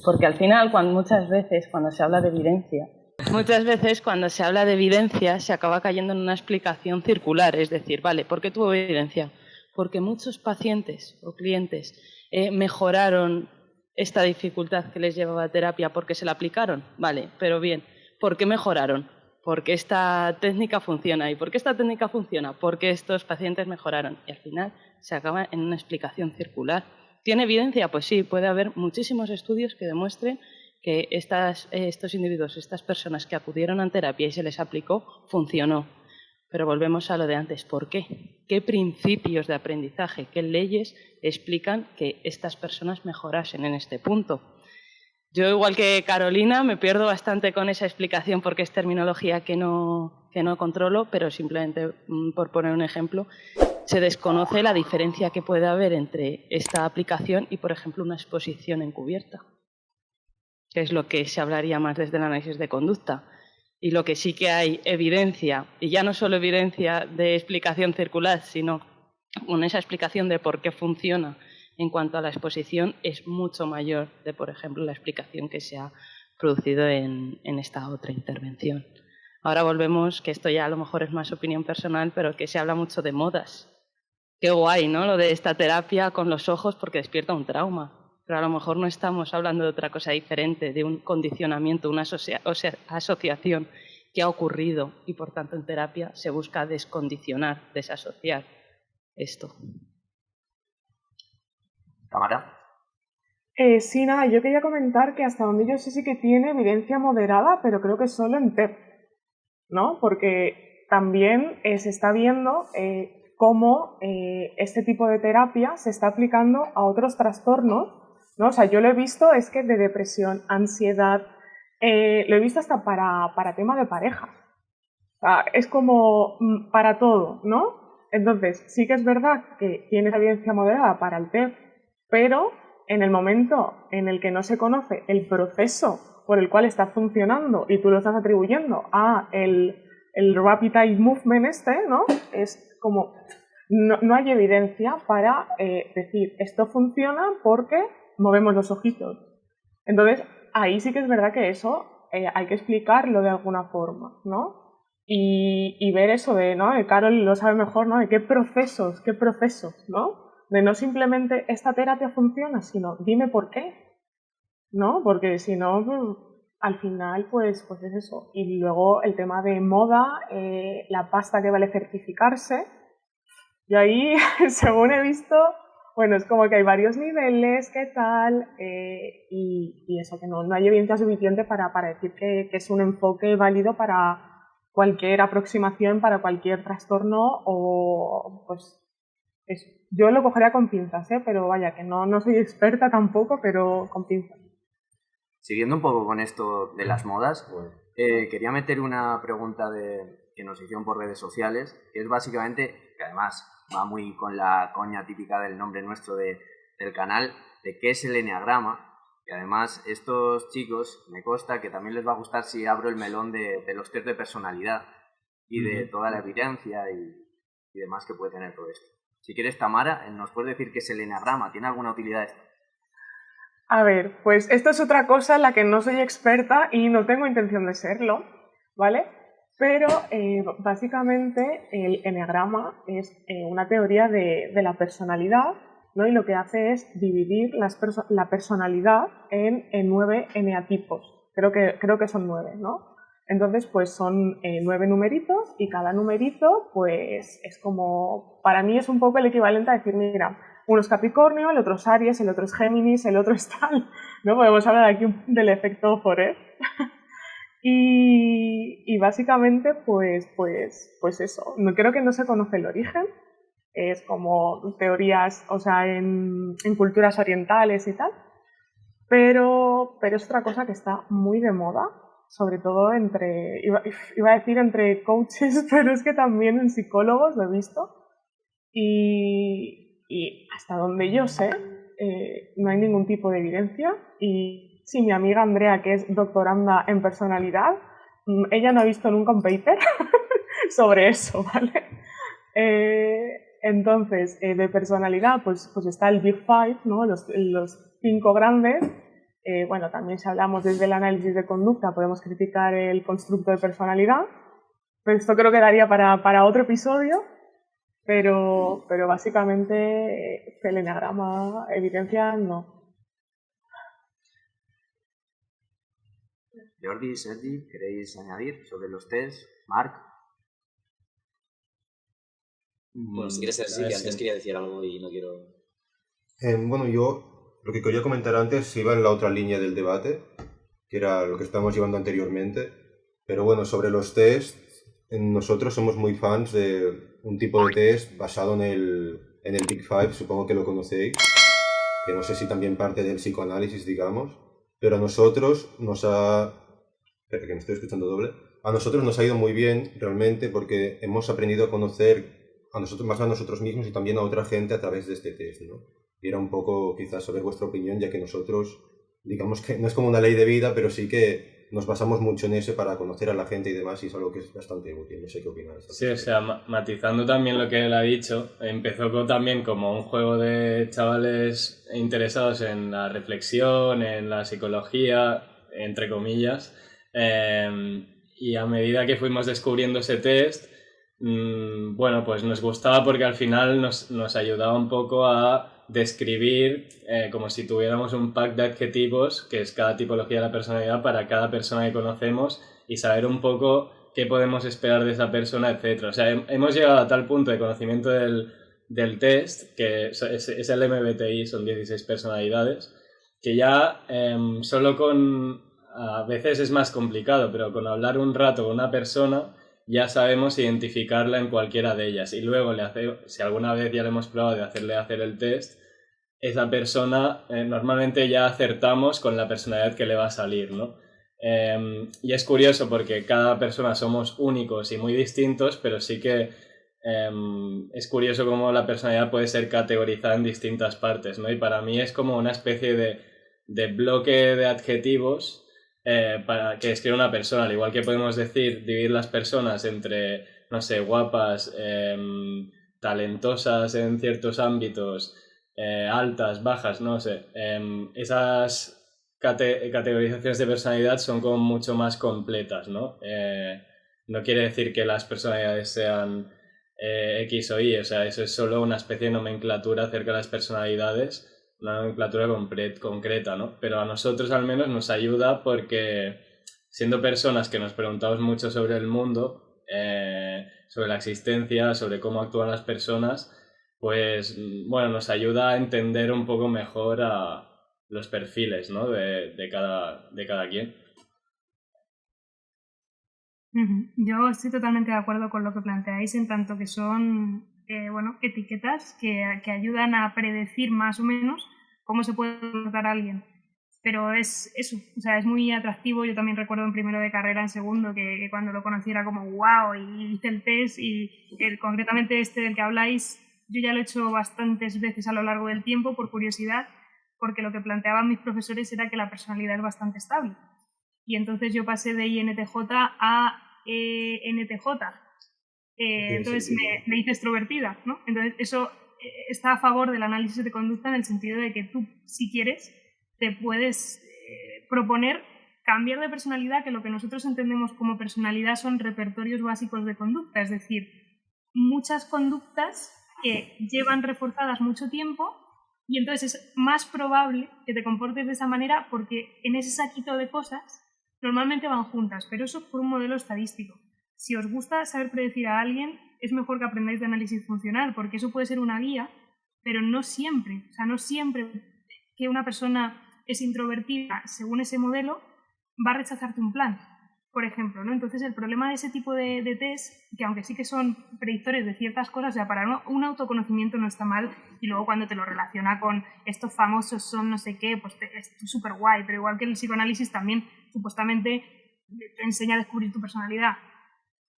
Porque al final, muchas veces cuando se habla de evidencia, se acaba cayendo en una explicación circular. Es decir, vale, ¿por qué tuvo evidencia? Porque muchos pacientes o clientes mejoraron esta dificultad que les llevaba a terapia porque se la aplicaron. Vale, pero bien, ¿por qué mejoraron? Porque esta técnica funciona. ¿Y por qué esta técnica funciona? Porque estos pacientes mejoraron. Y al final se acaba en una explicación circular. ¿Tiene evidencia? Pues sí, puede haber muchísimos estudios que demuestren que estos individuos, estas personas que acudieron a terapia y se les aplicó, funcionó. Pero volvemos a lo de antes. ¿Por qué? ¿Qué principios de aprendizaje, qué leyes explican que estas personas mejorasen en este punto? Yo, igual que Carolina, me pierdo bastante con esa explicación porque es terminología que no controlo, pero simplemente, por poner un ejemplo, se desconoce la diferencia que puede haber entre esta aplicación y, por ejemplo, una exposición encubierta, que es lo que se hablaría más desde el análisis de conducta. Y lo que sí que hay evidencia, y ya no solo evidencia de explicación circular, sino con esa explicación de por qué funciona en cuanto a la exposición, es mucho mayor de, por ejemplo, la explicación que se ha producido en esta otra intervención. Ahora volvemos, que esto ya a lo mejor es más opinión personal, pero que se habla mucho de modas. Qué guay, ¿no? Lo de esta terapia con los ojos porque despierta un trauma. Pero a lo mejor no estamos hablando de otra cosa diferente, de un condicionamiento, una asociación que ha ocurrido y, por tanto, en terapia se busca descondicionar, desasociar esto. ¿Cámara? Sí, nada, yo quería comentar que hasta donde yo sé sí que tiene evidencia moderada, pero creo que solo en TEP, ¿no? Porque también se está viendo cómo este tipo de terapia se está aplicando a otros trastornos, ¿no? O sea, yo lo he visto, es que de depresión, ansiedad, lo he visto hasta para tema de pareja. O sea, es como para todo, ¿no? Entonces, sí que es verdad que tiene evidencia moderada para el TEP, pero en el momento en el que no se conoce el proceso por el cual está funcionando y tú lo estás atribuyendo a el Rapid Eye Movement ¿no? Es como, no hay evidencia para decir esto funciona porque movemos los ojitos. Entonces, ahí sí que es verdad que eso hay que explicarlo de alguna forma, ¿no? Y ver eso ¿no? Carol lo sabe mejor, ¿no? De qué procesos, ¿no? De no simplemente esta terapia funciona, sino dime por qué, ¿no? Porque si no, al final, pues es eso. Y luego el tema de moda, la pasta que vale certificarse. Y ahí, según he visto, bueno, es como que hay varios niveles, qué tal, y eso, que no hay evidencia suficiente para decir que es un enfoque válido para cualquier aproximación, para cualquier trastorno o pues eso. Yo lo cogería con pinzas, pero vaya, que no soy experta tampoco, pero con pinzas. Siguiendo un poco con esto de las modas, quería meter una pregunta que nos hicieron por redes sociales, que es básicamente, que además va muy con la coña típica del nombre nuestro del canal, de qué es el eneagrama, y además estos chicos, me consta que también les va a gustar si abro el melón de los test de personalidad y de toda la evidencia y demás que puede tener todo esto. Si quieres, Tamara, ¿nos puedes decir qué es el eneagrama? ¿Tiene alguna utilidad esto? A ver, pues esto es otra cosa en la que no soy experta y no tengo intención de serlo, ¿vale? Pero básicamente el eneagrama es una teoría de la personalidad, ¿no? Y lo que hace es dividir la personalidad en 9 eneatipos. Creo que son 9, ¿no? Entonces, pues son 9 numeritos y cada numerito, pues es como, para mí es un poco el equivalente a decir, mira, uno es Capricornio, el otro es Aries, el otro es Géminis, el otro es tal, ¿no? Podemos hablar aquí del efecto Forer. Y básicamente, pues eso, creo que no se conoce el origen, es como teorías, o sea, en culturas orientales y tal, pero es otra cosa que está muy de moda, sobre todo iba a decir entre coaches, pero es que también en psicólogos lo he visto, y hasta donde yo sé, no hay ningún tipo de evidencia, y sí, mi amiga Andrea, que es doctoranda en personalidad, ella no ha visto nunca un paper sobre eso, ¿vale? Entonces, de personalidad, pues está el Big Five, ¿no? Los 5 grandes. Bueno, también si hablamos desde el análisis de conducta, podemos criticar el constructo de personalidad, pero esto creo que daría para otro episodio, pero básicamente el eneagrama, evidencia, no. Jordi, Sergi, ¿queréis añadir sobre los test? Marc. Bueno, si quieres, Sergi, que antes quería decir algo y no quiero... Bueno, yo lo que quería comentar antes iba en la otra línea del debate, que era lo que estábamos llevando anteriormente. Pero bueno, sobre los test, nosotros somos muy fans de un tipo de test basado en el Big Five, supongo que lo conocéis, que no sé si también parte del psicoanálisis, digamos, pero a nosotros nos ha... Espera, que me estoy escuchando doble. A nosotros nos ha ido muy bien realmente porque hemos aprendido a conocer más a nosotros mismos y también a otra gente a través de este test, ¿no? Y era un poco quizás saber vuestra opinión, ya que nosotros, digamos que no es como una ley de vida, pero sí que nos basamos mucho en eso para conocer a la gente y demás, y es algo que es bastante útil. No sé qué opináis. Sí, o sea, matizando también lo que él ha dicho, empezó también como un juego de chavales interesados en la reflexión, en la psicología, entre comillas, y a medida que fuimos descubriendo ese test, bueno, pues nos gustaba porque al final nos ayudaba un poco a describir como si tuviéramos un pack de adjetivos, que es cada tipología de la personalidad para cada persona que conocemos, y saber un poco qué podemos esperar de esa persona, etc. O sea, hemos llegado a tal punto de conocimiento del test, que es el MBTI, son 16 personalidades, que ya solo a veces es más complicado, pero con hablar un rato con una persona ya sabemos identificarla en cualquiera de ellas, y luego si alguna vez ya le hemos probado de hacer el test, esa persona normalmente ya acertamos con la personalidad que le va a salir, ¿no? Y es curioso porque cada persona somos únicos y muy distintos, pero sí que es curioso cómo la personalidad puede ser categorizada en distintas partes, ¿no? Y para mí es como una especie de bloque de adjetivos para que escriba una persona, al igual que podemos dividir las personas entre, no sé, guapas, talentosas en ciertos ámbitos, altas, bajas, no sé. Esas categorizaciones de personalidad son como mucho más completas, ¿no? No quiere decir que las personalidades sean X o Y, o sea, eso es solo una especie de nomenclatura acerca de las personalidades, una nomenclatura concreta, ¿no? Pero a nosotros al menos nos ayuda porque, siendo personas que nos preguntamos mucho sobre el mundo, sobre la existencia, sobre cómo actúan las personas, pues bueno, nos ayuda a entender un poco mejor a los perfiles, ¿no? de cada quien. Yo estoy totalmente de acuerdo con lo que planteáis, en tanto que son etiquetas que ayudan a predecir más o menos cómo se puede tratar a alguien. Pero es eso, o sea, es muy atractivo. Yo también recuerdo en primero de carrera, en segundo, que cuando lo conocí era como wow, y hice el test, y concretamente este del que habláis, yo ya lo he hecho bastantes veces a lo largo del tiempo por curiosidad, porque lo que planteaban mis profesores era que la personalidad es bastante estable. Y entonces yo pasé de INTJ a ENTJ. Entonces me hice extrovertida, ¿no? Entonces eso está a favor del análisis de conducta, en el sentido de que tú, si quieres, te puedes proponer cambiar de personalidad, que lo que nosotros entendemos como personalidad son repertorios básicos de conducta, es decir, muchas conductas que llevan reforzadas mucho tiempo, y entonces es más probable que te comportes de esa manera porque en ese saquito de cosas Normalmente van juntas, pero eso es por un modelo estadístico. Si os gusta saber predecir a alguien, es mejor que aprendáis de análisis funcional, porque eso puede ser una guía, pero no siempre. O sea, no siempre que una persona es introvertida según ese modelo va a rechazarte un plan, por ejemplo, ¿no? Entonces, el problema de ese tipo de test, que aunque sí que son predictores de ciertas cosas, o sea, para un autoconocimiento no está mal, y luego cuando te lo relaciona con estos famosos son no sé qué, pues es súper guay, pero igual que el psicoanálisis también supuestamente te enseña a descubrir tu personalidad.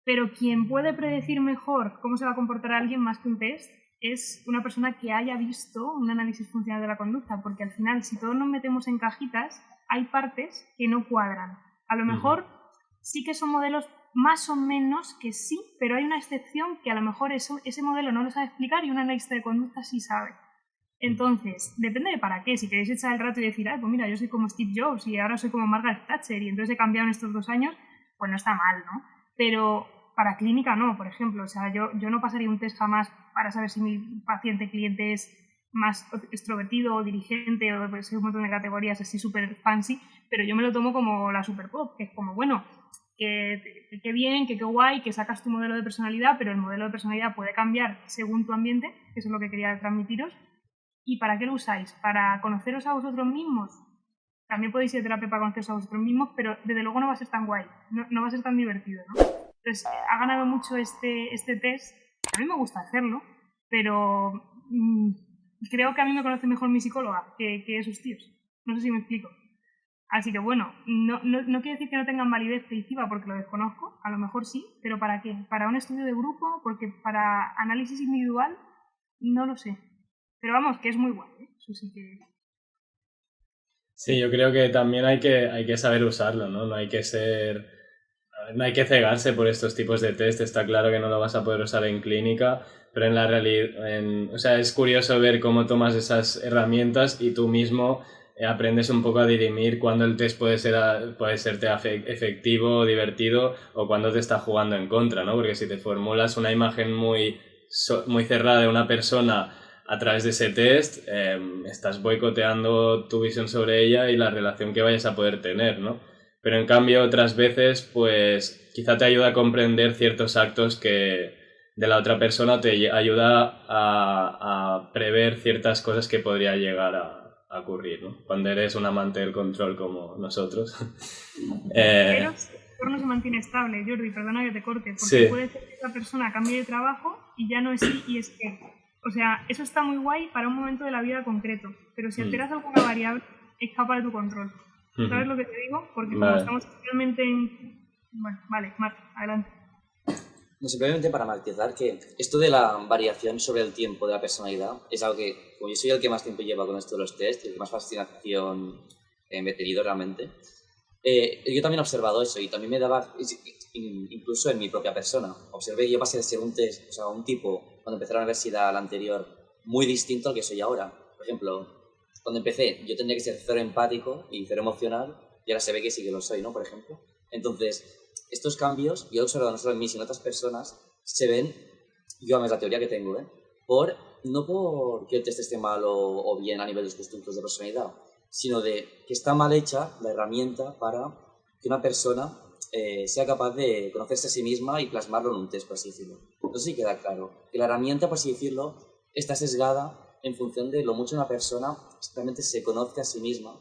Pero quien puede predecir mejor cómo se va a comportar alguien más que un test es una persona que haya visto un análisis funcional de la conducta, porque al final, si todos nos metemos en cajitas, hay partes que no cuadran. A lo mejor sí que son modelos más o menos que sí, pero hay una excepción que a lo mejor ese modelo no lo sabe explicar y un analista de conducta sí sabe. Entonces, depende de para qué. Si queréis echar el rato y decir, pues mira, yo soy como Steve Jobs y ahora soy como Margaret Thatcher y entonces he cambiado en estos 2 años, pues no está mal, ¿no? Pero para clínica no, por ejemplo. O sea, yo no pasaría un test jamás para saber si mi cliente es más extrovertido o dirigente o pues, un montón de categorías así súper fancy, pero yo me lo tomo como la super pop, que es como, bueno, que bien, que qué guay, que sacas tu modelo de personalidad, pero el modelo de personalidad puede cambiar según tu ambiente, que eso es lo que quería transmitiros. ¿Y para qué lo usáis? ¿Para conoceros a vosotros mismos? También podéis ir a terapia para conoceros a vosotros mismos, pero desde luego no va a ser tan guay, no va a ser tan divertido, ¿no? Entonces, ha ganado mucho este test. A mí me gusta hacerlo, pero creo que a mí me conoce mejor mi psicóloga que esos tíos. No sé si me explico. Así que bueno, no quiere decir que no tengan validez predictiva porque lo desconozco, a lo mejor sí, pero ¿para qué? ¿Para un estudio de grupo? Porque para análisis individual no lo sé. Pero vamos, que es muy guay, ¿eh? Eso sí que... Sí, yo creo que también hay que saber usarlo, ¿no? No hay que cegarse por estos tipos de test. Está claro que no lo vas a poder usar en clínica, pero en la realidad, o sea, es curioso ver cómo tomas esas herramientas y tú mismo aprendes un poco a dirimir cuándo el test puede serte efectivo, divertido o cuándo te está jugando en contra, ¿no? Porque si te formulas una imagen muy cerrada de una persona a través de ese test, estás boicoteando tu visión sobre ella y la relación que vayas a poder tener, ¿no? Pero en cambio otras veces pues quizá te ayuda a comprender ciertos actos de la otra persona, te ayuda a prever ciertas cosas que podría llegar a ocurrir, ¿no? Cuando eres un amante del control como nosotros. Pero no se mantiene estable, Jordi, perdona que te corte, porque sí. Puede ser que esa persona cambie de trabajo y ya no es sí y es que. O sea, eso está muy guay para un momento de la vida concreto, pero si alteras alguna variable, escapa de tu control. ¿Sabes lo que te digo? Porque como estamos realmente en... Bueno, vale, Marc, adelante. No, simplemente para matizar que esto de la variación sobre el tiempo de la personalidad es algo que, como yo soy el que más tiempo lleva con esto de los test, el que más fascinación me he tenido realmente, yo también he observado eso y también me daba, incluso en mi propia persona, observé que yo pasé de ser un test, o sea, un tipo, cuando empecé la universidad, al anterior, muy distinto al que soy ahora. Por ejemplo, cuando empecé, yo tendría que ser cero empático y cero emocional, y ahora se ve que sí que lo soy, ¿no? Por ejemplo. Entonces, estos cambios, yo he observado no solo en mí, sino en otras personas, se ven, yo además la teoría que tengo, no porque el test esté mal o bien a nivel de sus constructos de personalidad, sino de que está mal hecha la herramienta para que una persona sea capaz de conocerse a sí misma y plasmarlo en un test, por así decirlo. Entonces sí queda claro que la herramienta, por así decirlo, está sesgada en función de lo mucho una persona realmente se conoce a sí misma.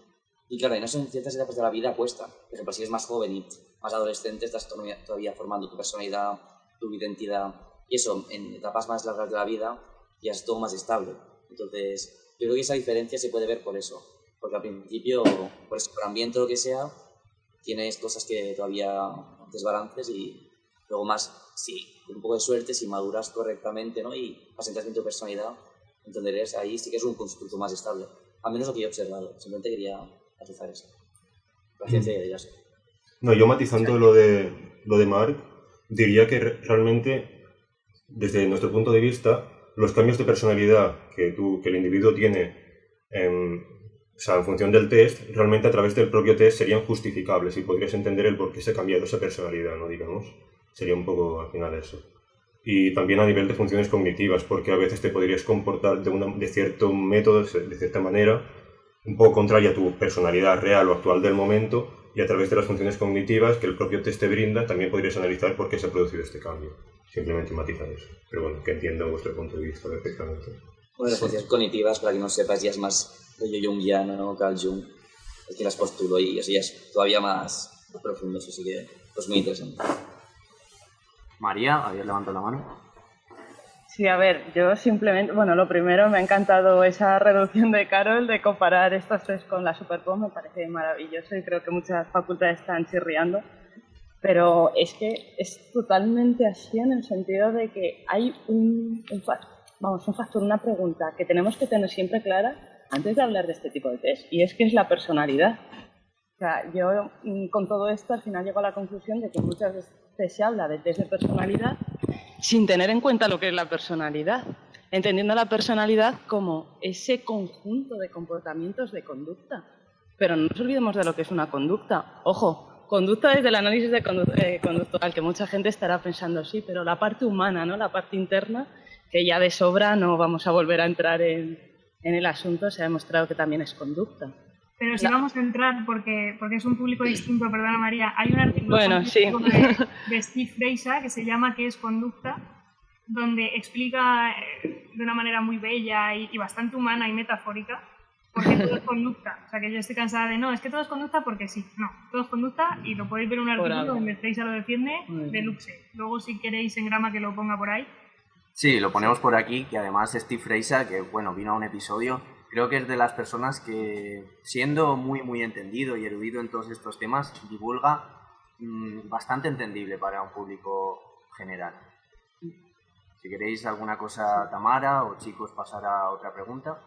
Y claro, en eso en ciertas etapas de la vida cuesta. Por ejemplo, si eres más joven y más adolescente, estás todavía formando tu personalidad, tu identidad, y eso en etapas más largas de la vida ya es todo más estable. Entonces, yo creo que esa diferencia se puede ver por eso. Porque al principio, por ambiente o lo que sea, tienes cosas que todavía desbalances y luego más, sí, con un poco de suerte, si maduras correctamente, ¿no? Y asentas bien tu personalidad, entenderías ahí sí que es un constructo más estable. Al menos lo que yo he observado. Simplemente quería matizar eso. La ciencia ya sé. No, yo matizando lo de Marc, diría que realmente, desde nuestro punto de vista, los cambios de personalidad que el individuo tiene en función del test, realmente a través del propio test serían justificables y podrías entender el por qué se ha cambiado esa personalidad, ¿no? Digamos, sería un poco al final eso. Y también a nivel de funciones cognitivas, porque a veces te podrías comportar de cierto método, de cierta manera, un poco contraria a tu personalidad real o actual del momento, y a través de las funciones cognitivas que el propio test te brinda también podrías analizar por qué se ha producido este cambio. Simplemente matizar eso. Pero bueno, que entiendo vuestro punto de vista perfectamente. Bueno, las funciones cognitivas, para que no sepas, ya es más rollo junguiano, ¿no? Carl Jung, el que las postuló y eso ya es todavía más profundo, eso sí que pues muy interesante. María, ¿habías levantado la mano? Sí, a ver, yo simplemente, bueno, lo primero, me ha encantado esa reducción de Carol de comparar estos tres con la Superpop, me parece maravilloso y creo que muchas facultades están chirriando, pero es que es totalmente así en el sentido de que hay un factor, una pregunta que tenemos que tener siempre clara antes de hablar de este tipo de test, y es que es la personalidad. O sea, yo con todo esto al final llego a la conclusión de que muchas veces se habla de test de personalidad sin tener en cuenta lo que es la personalidad, entendiendo la personalidad como ese conjunto de comportamientos de conducta. Pero no nos olvidemos de lo que es una conducta. Ojo, conducta desde el análisis de conductual, que mucha gente estará pensando, sí, pero la parte humana, ¿no? La parte interna, que ya de sobra no vamos a volver a entrar en el asunto, se ha demostrado que también es conducta. Pero si vamos a entrar, porque es un público distinto, perdona María, hay un artículo de Steve Fraser que se llama ¿Qué es conducta?, donde explica de una manera muy bella y bastante humana y metafórica por qué todo es conducta. O sea, que yo estoy cansada de, no, es que todo es conducta porque sí. No, todo es conducta y lo podéis ver en un artículo donde Fraser lo defiende de luxe. Luego, si queréis en grama que lo ponga por ahí. Sí, lo ponemos por aquí, que además Steve Fraser, que bueno, vino a un episodio, creo que es de las personas que, siendo muy entendido y erudito en todos estos temas, divulga bastante entendible para un público general. Si queréis alguna cosa, Tamara, o chicos, pasar a otra pregunta.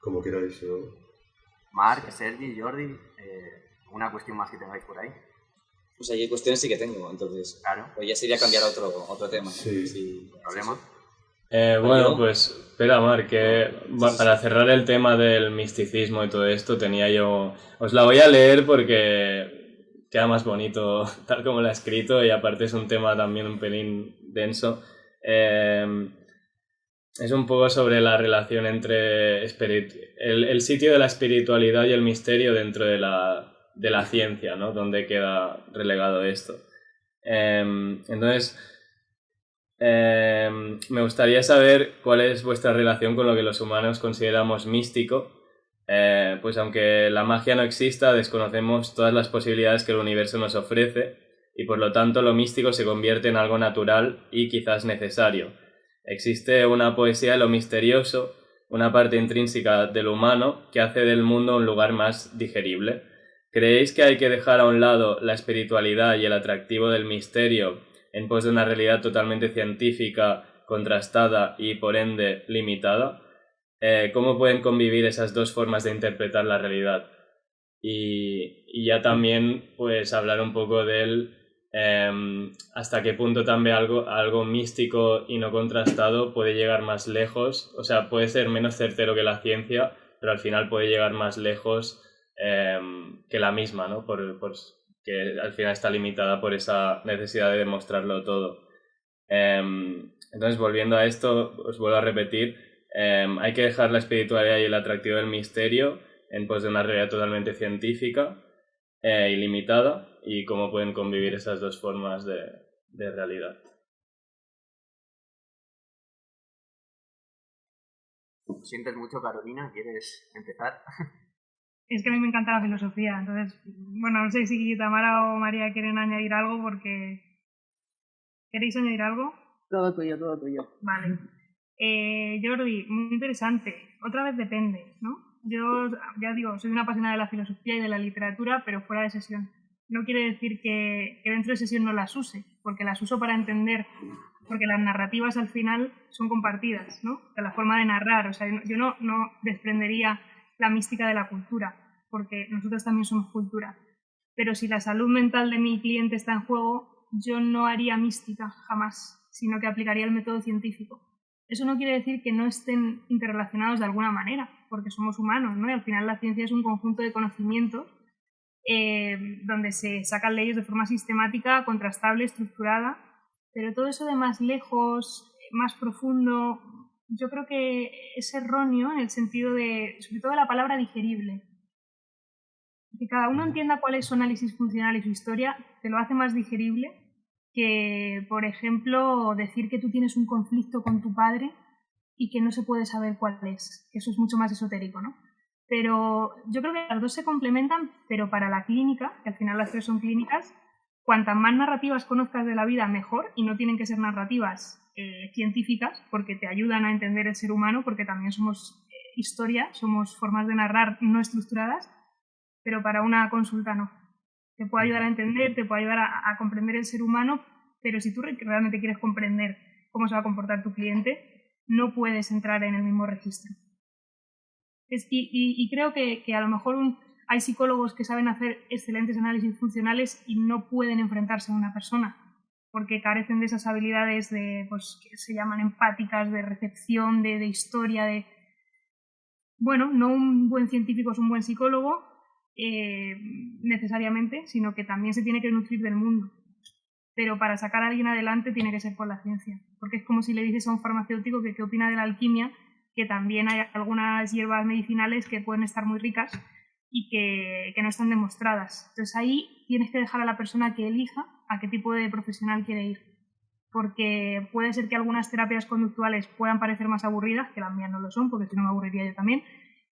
Como queráis. Marc, Sergi, Jordi, ¿una cuestión más que tengáis por ahí? Pues hay cuestiones sí que tengo, entonces. Claro. Pues ya sería cambiar a otro tema. Sí. ¿Sí? ¿Problema? Bueno, pues espera, Marc, que para cerrar el tema del misticismo y todo esto, tenía yo... Os la voy a leer porque queda más bonito tal como la he escrito y aparte es un tema también un pelín denso. Es un poco sobre la relación entre el sitio de la espiritualidad y el misterio dentro de la ciencia, ¿no? Donde queda relegado esto. Entonces, me gustaría saber cuál es vuestra relación con lo que los humanos consideramos místico. Pues aunque la magia no exista, desconocemos todas las posibilidades que el universo nos ofrece y por lo tanto lo místico se convierte en algo natural y quizás necesario. Existe una poesía de lo misterioso, una parte intrínseca del humano que hace del mundo un lugar más digerible. ¿Creéis que hay que dejar a un lado la espiritualidad y el atractivo del misterio en pos de una realidad totalmente científica, contrastada y por ende limitada? ¿Cómo pueden convivir esas dos formas de interpretar la realidad? Y ya también pues hablar un poco del hasta qué punto también algo místico y no contrastado puede llegar más lejos, o sea, puede ser menos certero que la ciencia, pero al final puede llegar más lejos que la misma, ¿no? Que al final está limitada por esa necesidad de demostrarlo todo. Entonces, volviendo a esto, os vuelvo a repetir, hay que dejar la espiritualidad y el atractivo del misterio en pos de una realidad totalmente científica y limitada, y cómo pueden convivir esas dos formas de realidad. ¿Sientes mucho, Carolina? ¿Quieres empezar? Es que a mí me encanta la filosofía, entonces, bueno, no sé si Tamara o María quieren añadir algo porque... ¿Queréis añadir algo? Todo tuyo, todo tuyo. Vale. Jordi, muy interesante. Otra vez depende, ¿no? Yo, ya digo, soy una apasionada de la filosofía y de la literatura, pero fuera de sesión. No quiere decir que dentro de sesión no las use, porque las uso para entender, porque las narrativas al final son compartidas, ¿no? De la forma de narrar, o sea, yo no desprendería la mística de la cultura, porque nosotros también somos cultura. Pero si la salud mental de mi cliente está en juego, yo no haría mística jamás, sino que aplicaría el método científico. Eso no quiere decir que no estén interrelacionados de alguna manera, porque somos humanos, ¿no? Y al final la ciencia es un conjunto de conocimientos donde se sacan leyes de forma sistemática, contrastable, estructurada, pero todo eso de más lejos, más profundo, yo creo que es erróneo en el sentido de, sobre todo, la palabra digerible. Que cada uno entienda cuál es su análisis funcional y su historia, te lo hace más digerible que, por ejemplo, decir que tú tienes un conflicto con tu padre y que no se puede saber cuál es, que eso es mucho más esotérico, ¿no? Pero yo creo que las dos se complementan, pero para la clínica, que al final las tres son clínicas, cuantas más narrativas conozcas de la vida, mejor, y no tienen que ser narrativas científicas, porque te ayudan a entender el ser humano, porque también somos historia, somos formas de narrar no estructuradas, pero para una consulta no. Te puede ayudar a entender, te puede ayudar a comprender el ser humano, pero si tú realmente quieres comprender cómo se va a comportar tu cliente, no puedes entrar en el mismo registro. Y creo que a lo mejor hay psicólogos que saben hacer excelentes análisis funcionales y no pueden enfrentarse a una persona, porque carecen de esas habilidades pues, que se llaman empáticas, de recepción, de historia, de... Bueno, no un buen científico es un buen psicólogo, necesariamente, sino que también se tiene que nutrir del mundo. Pero para sacar a alguien adelante tiene que ser por la ciencia, porque es como si le dices a un farmacéutico que qué opina de la alquimia, que también hay algunas hierbas medicinales que pueden estar muy ricas y que no están demostradas. Entonces ahí tienes que dejar a la persona que elija a qué tipo de profesional quiere ir, porque puede ser que algunas terapias conductuales puedan parecer más aburridas, que las mías no lo son, porque si no me aburriría yo también,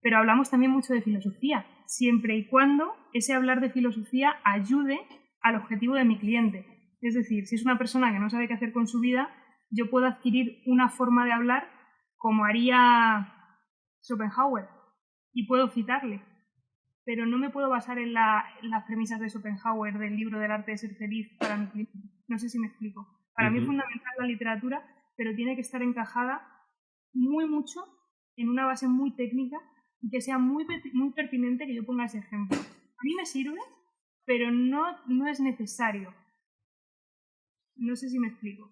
pero hablamos también mucho de filosofía, siempre y cuando ese hablar de filosofía ayude al objetivo de mi cliente. Es decir, si es una persona que no sabe qué hacer con su vida, yo puedo adquirir una forma de hablar como haría Schopenhauer y puedo citarle, pero no me puedo basar en las premisas de Schopenhauer del libro del arte de ser feliz para mi cliente. No sé si me explico. Para mí es fundamental la literatura, pero tiene que estar encajada mucho en una base muy técnica y que sea muy pertinente que yo ponga ese ejemplo. A mí me sirve, pero no es necesario. No sé si me explico.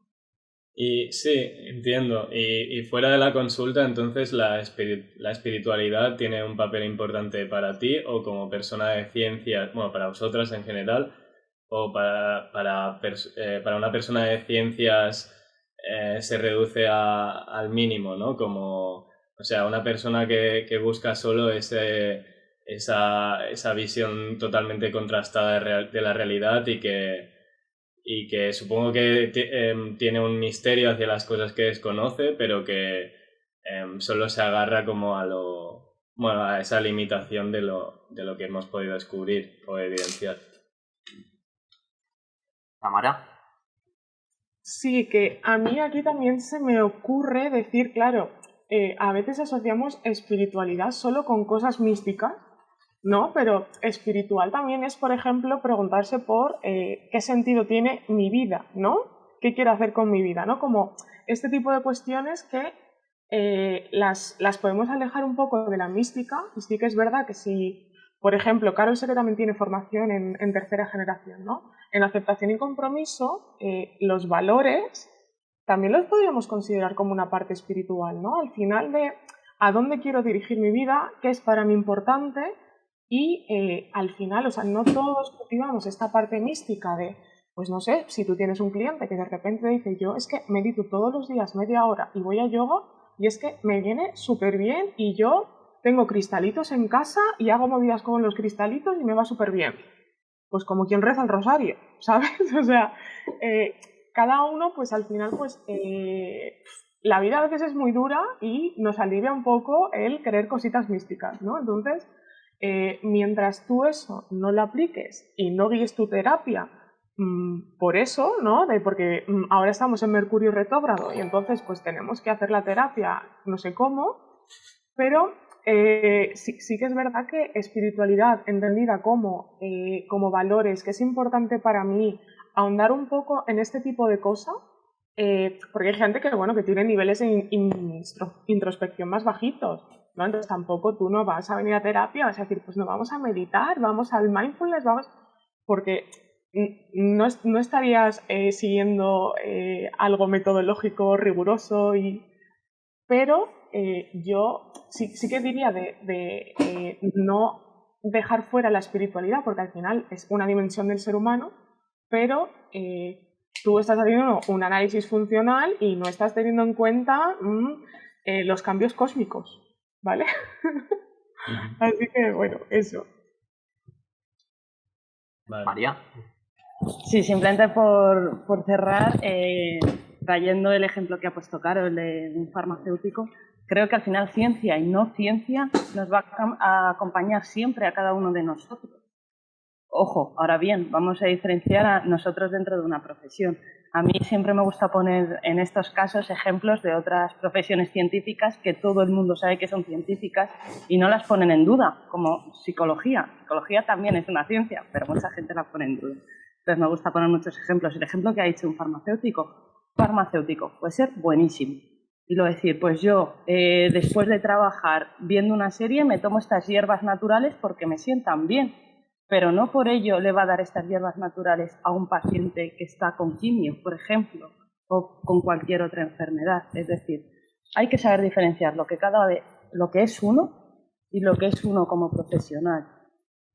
Y sí, entiendo. Y fuera de la consulta, entonces, ¿la espiritualidad tiene un papel importante para ti o como persona de ciencias, bueno, para vosotras en general, o para una persona de ciencias se reduce al mínimo, ¿no? Como, o sea, una persona que busca solo esa visión totalmente contrastada de la realidad y que supongo que tiene un misterio hacia las cosas que desconoce, pero que solo se agarra como a esa limitación de lo que hemos podido descubrir o evidenciar. ¿Tamara? Sí, que a mí aquí también se me ocurre decir, claro, a veces asociamos espiritualidad solo con cosas místicas, ¿no? Pero espiritual también es, por ejemplo, preguntarse por qué sentido tiene mi vida, ¿no? ¿Qué quiero hacer con mi vida, ¿no? Como este tipo de cuestiones que las podemos alejar un poco de la mística, y sí que es verdad que si, por ejemplo, Carol sé que también tiene formación en tercera generación, ¿no? En aceptación y compromiso, los valores también los podríamos considerar como una parte espiritual, ¿no? Al final de a dónde quiero dirigir mi vida, qué es para mí importante. Y al final, o sea, no todos cultivamos esta parte mística de, pues no sé, si tú tienes un cliente que de repente dice, yo es que medito todos los días media hora y voy a yoga y es que me viene súper bien y yo tengo cristalitos en casa y hago movidas con los cristalitos y me va súper bien. Pues como quien reza el rosario, ¿sabes? O sea, cada uno, pues al final, pues la vida a veces es muy dura y nos alivia un poco el querer cositas místicas, ¿no? Entonces, mientras tú eso no lo apliques y no guíes tu terapia por eso, ¿no? Porque ahora estamos en Mercurio retrógrado y entonces pues tenemos que hacer la terapia no sé cómo, pero sí que es verdad que espiritualidad entendida como valores, que es importante para mí ahondar un poco en este tipo de cosas, porque hay gente que, bueno, que tiene niveles de introspección más bajitos, ¿no? Entonces tampoco tú no vas a venir a terapia, vas a decir, pues no, vamos a meditar, vamos al mindfulness, porque no estarías siguiendo algo metodológico riguroso, pero yo sí que diría de no dejar fuera la espiritualidad, porque al final es una dimensión del ser humano, pero tú estás haciendo un análisis funcional y no estás teniendo en cuenta los cambios cósmicos, ¿vale? Así que, bueno, eso. Vale. María. Sí, simplemente por cerrar, trayendo el ejemplo que ha puesto Carol de un farmacéutico, creo que al final ciencia y no ciencia nos va a acompañar siempre a cada uno de nosotros. Ojo, ahora bien, vamos a diferenciar a nosotros dentro de una profesión. A mí siempre me gusta poner en estos casos ejemplos de otras profesiones científicas que todo el mundo sabe que son científicas y no las ponen en duda, como psicología. Psicología también es una ciencia, pero mucha gente la pone en duda. Entonces me gusta poner muchos ejemplos. El ejemplo que ha dicho un farmacéutico puede ser buenísimo. Y lo decir, pues yo después de trabajar viendo una serie me tomo estas hierbas naturales porque me sientan bien. Pero no por ello le va a dar estas hierbas naturales a un paciente que está con quimio, por ejemplo, o con cualquier otra enfermedad. Es decir, hay que saber diferenciar lo que es uno y lo que es uno como profesional.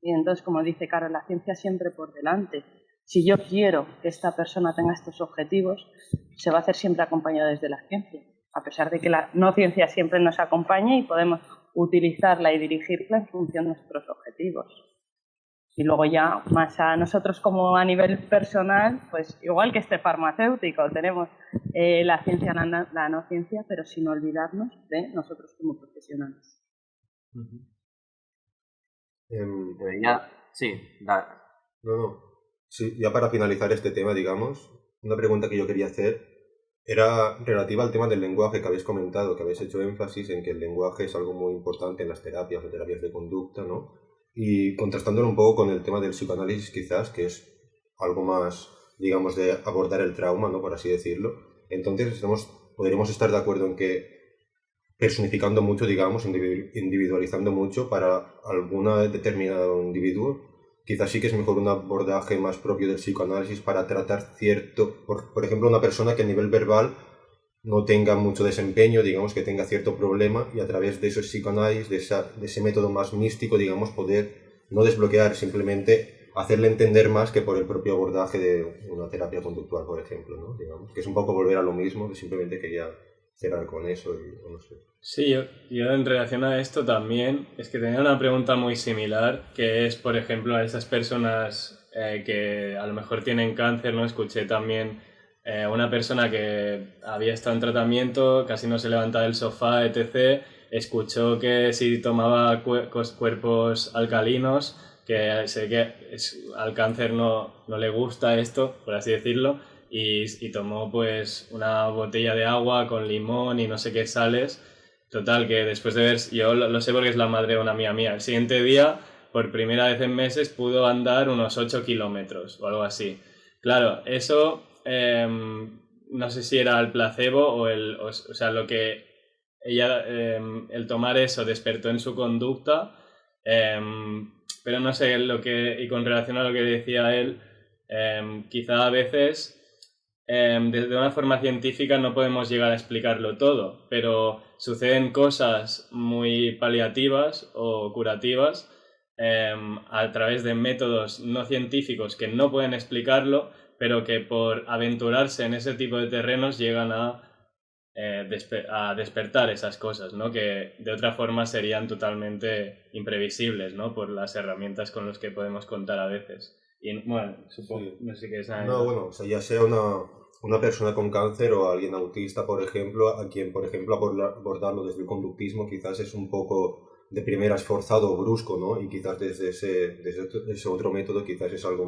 Y entonces, como dice Carol, la ciencia siempre por delante. Si yo quiero que esta persona tenga estos objetivos, se va a hacer siempre acompañado desde la ciencia, a pesar de que la no ciencia siempre nos acompaña y podemos utilizarla y dirigirla en función de nuestros objetivos. Y luego ya más a nosotros como a nivel personal, pues igual que este farmacéutico, tenemos la ciencia, la no ciencia, pero sin olvidarnos de nosotros como profesionales. Sí, dale. No. Sí, ya para finalizar este tema, digamos, una pregunta que yo quería hacer era relativa al tema del lenguaje que habéis comentado, que habéis hecho énfasis en que el lenguaje es algo muy importante en las terapias o terapias de conducta, ¿no? Y contrastándolo un poco con el tema del psicoanálisis quizás, que es algo más, digamos, de abordar el trauma, ¿no? Por así decirlo. Entonces podríamos estar de acuerdo en que personificando mucho, digamos, individualizando mucho para algún determinado individuo, quizás sí que es mejor un abordaje más propio del psicoanálisis para tratar por ejemplo, una persona que a nivel verbal no tenga mucho desempeño, digamos, que tenga cierto problema, y a través de ese psicoanálisis, de ese método más místico, digamos, poder no desbloquear, simplemente hacerle entender más que por el propio abordaje de una terapia conductual, por ejemplo, ¿no? Digamos, que es un poco volver a lo mismo, que simplemente quería cerrar con eso y no sé. Sí, yo en relación a esto también, es que tenía una pregunta muy similar, que es, por ejemplo, a esas personas que a lo mejor tienen cáncer, ¿no? Escuché también una persona que había estado en tratamiento, casi no se levantaba del sofá, etc., escuchó que si tomaba cuerpos alcalinos, que sé que al cáncer no le gusta esto, por así decirlo, y tomó pues una botella de agua con limón y no sé qué sales. Total, que después de ver, yo lo sé porque es la madre de una amiga mía, el siguiente día, por primera vez en meses, pudo andar unos 8 kilómetros o algo así. Claro, eso no sé si era el placebo o sea, lo que ella, el tomar eso despertó en su conducta, pero no sé, y con relación a lo que decía él, quizá a veces desde una forma científica no podemos llegar a explicarlo todo, pero suceden cosas muy paliativas o curativas a través de métodos no científicos que no pueden explicarlo, pero que por aventurarse en ese tipo de terrenos llegan a despertar esas cosas, ¿no? Que de otra forma serían totalmente imprevisibles, ¿no? Por las herramientas con las que podemos contar a veces. Y bueno, supongo, sí. No sé qué es nada. No, bueno, o sea, ya sea una persona con cáncer o alguien autista, por ejemplo, a quien, por ejemplo, abordarlo desde el conductismo quizás es un poco de primeras forzado o brusco, ¿no? Y quizás desde ese otro método quizás es algo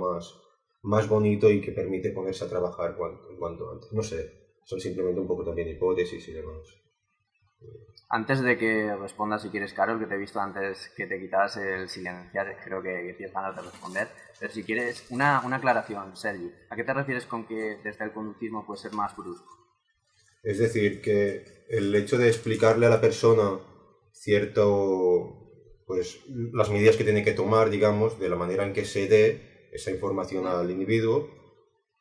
más bonito y que permite ponerse a trabajar cuanto antes. No sé, son simplemente un poco también hipótesis y demás. Antes de que respondas, si quieres, Carol, que te he visto antes que te quitabas el silenciar, creo que tienes ganas de responder. Pero si quieres, una aclaración, Sergi. ¿A qué te refieres con que desde el conductismo puede ser más brusco? Es decir, que el hecho de explicarle a la persona pues las medidas que tiene que tomar, digamos, de la manera en que se dé esa información al individuo,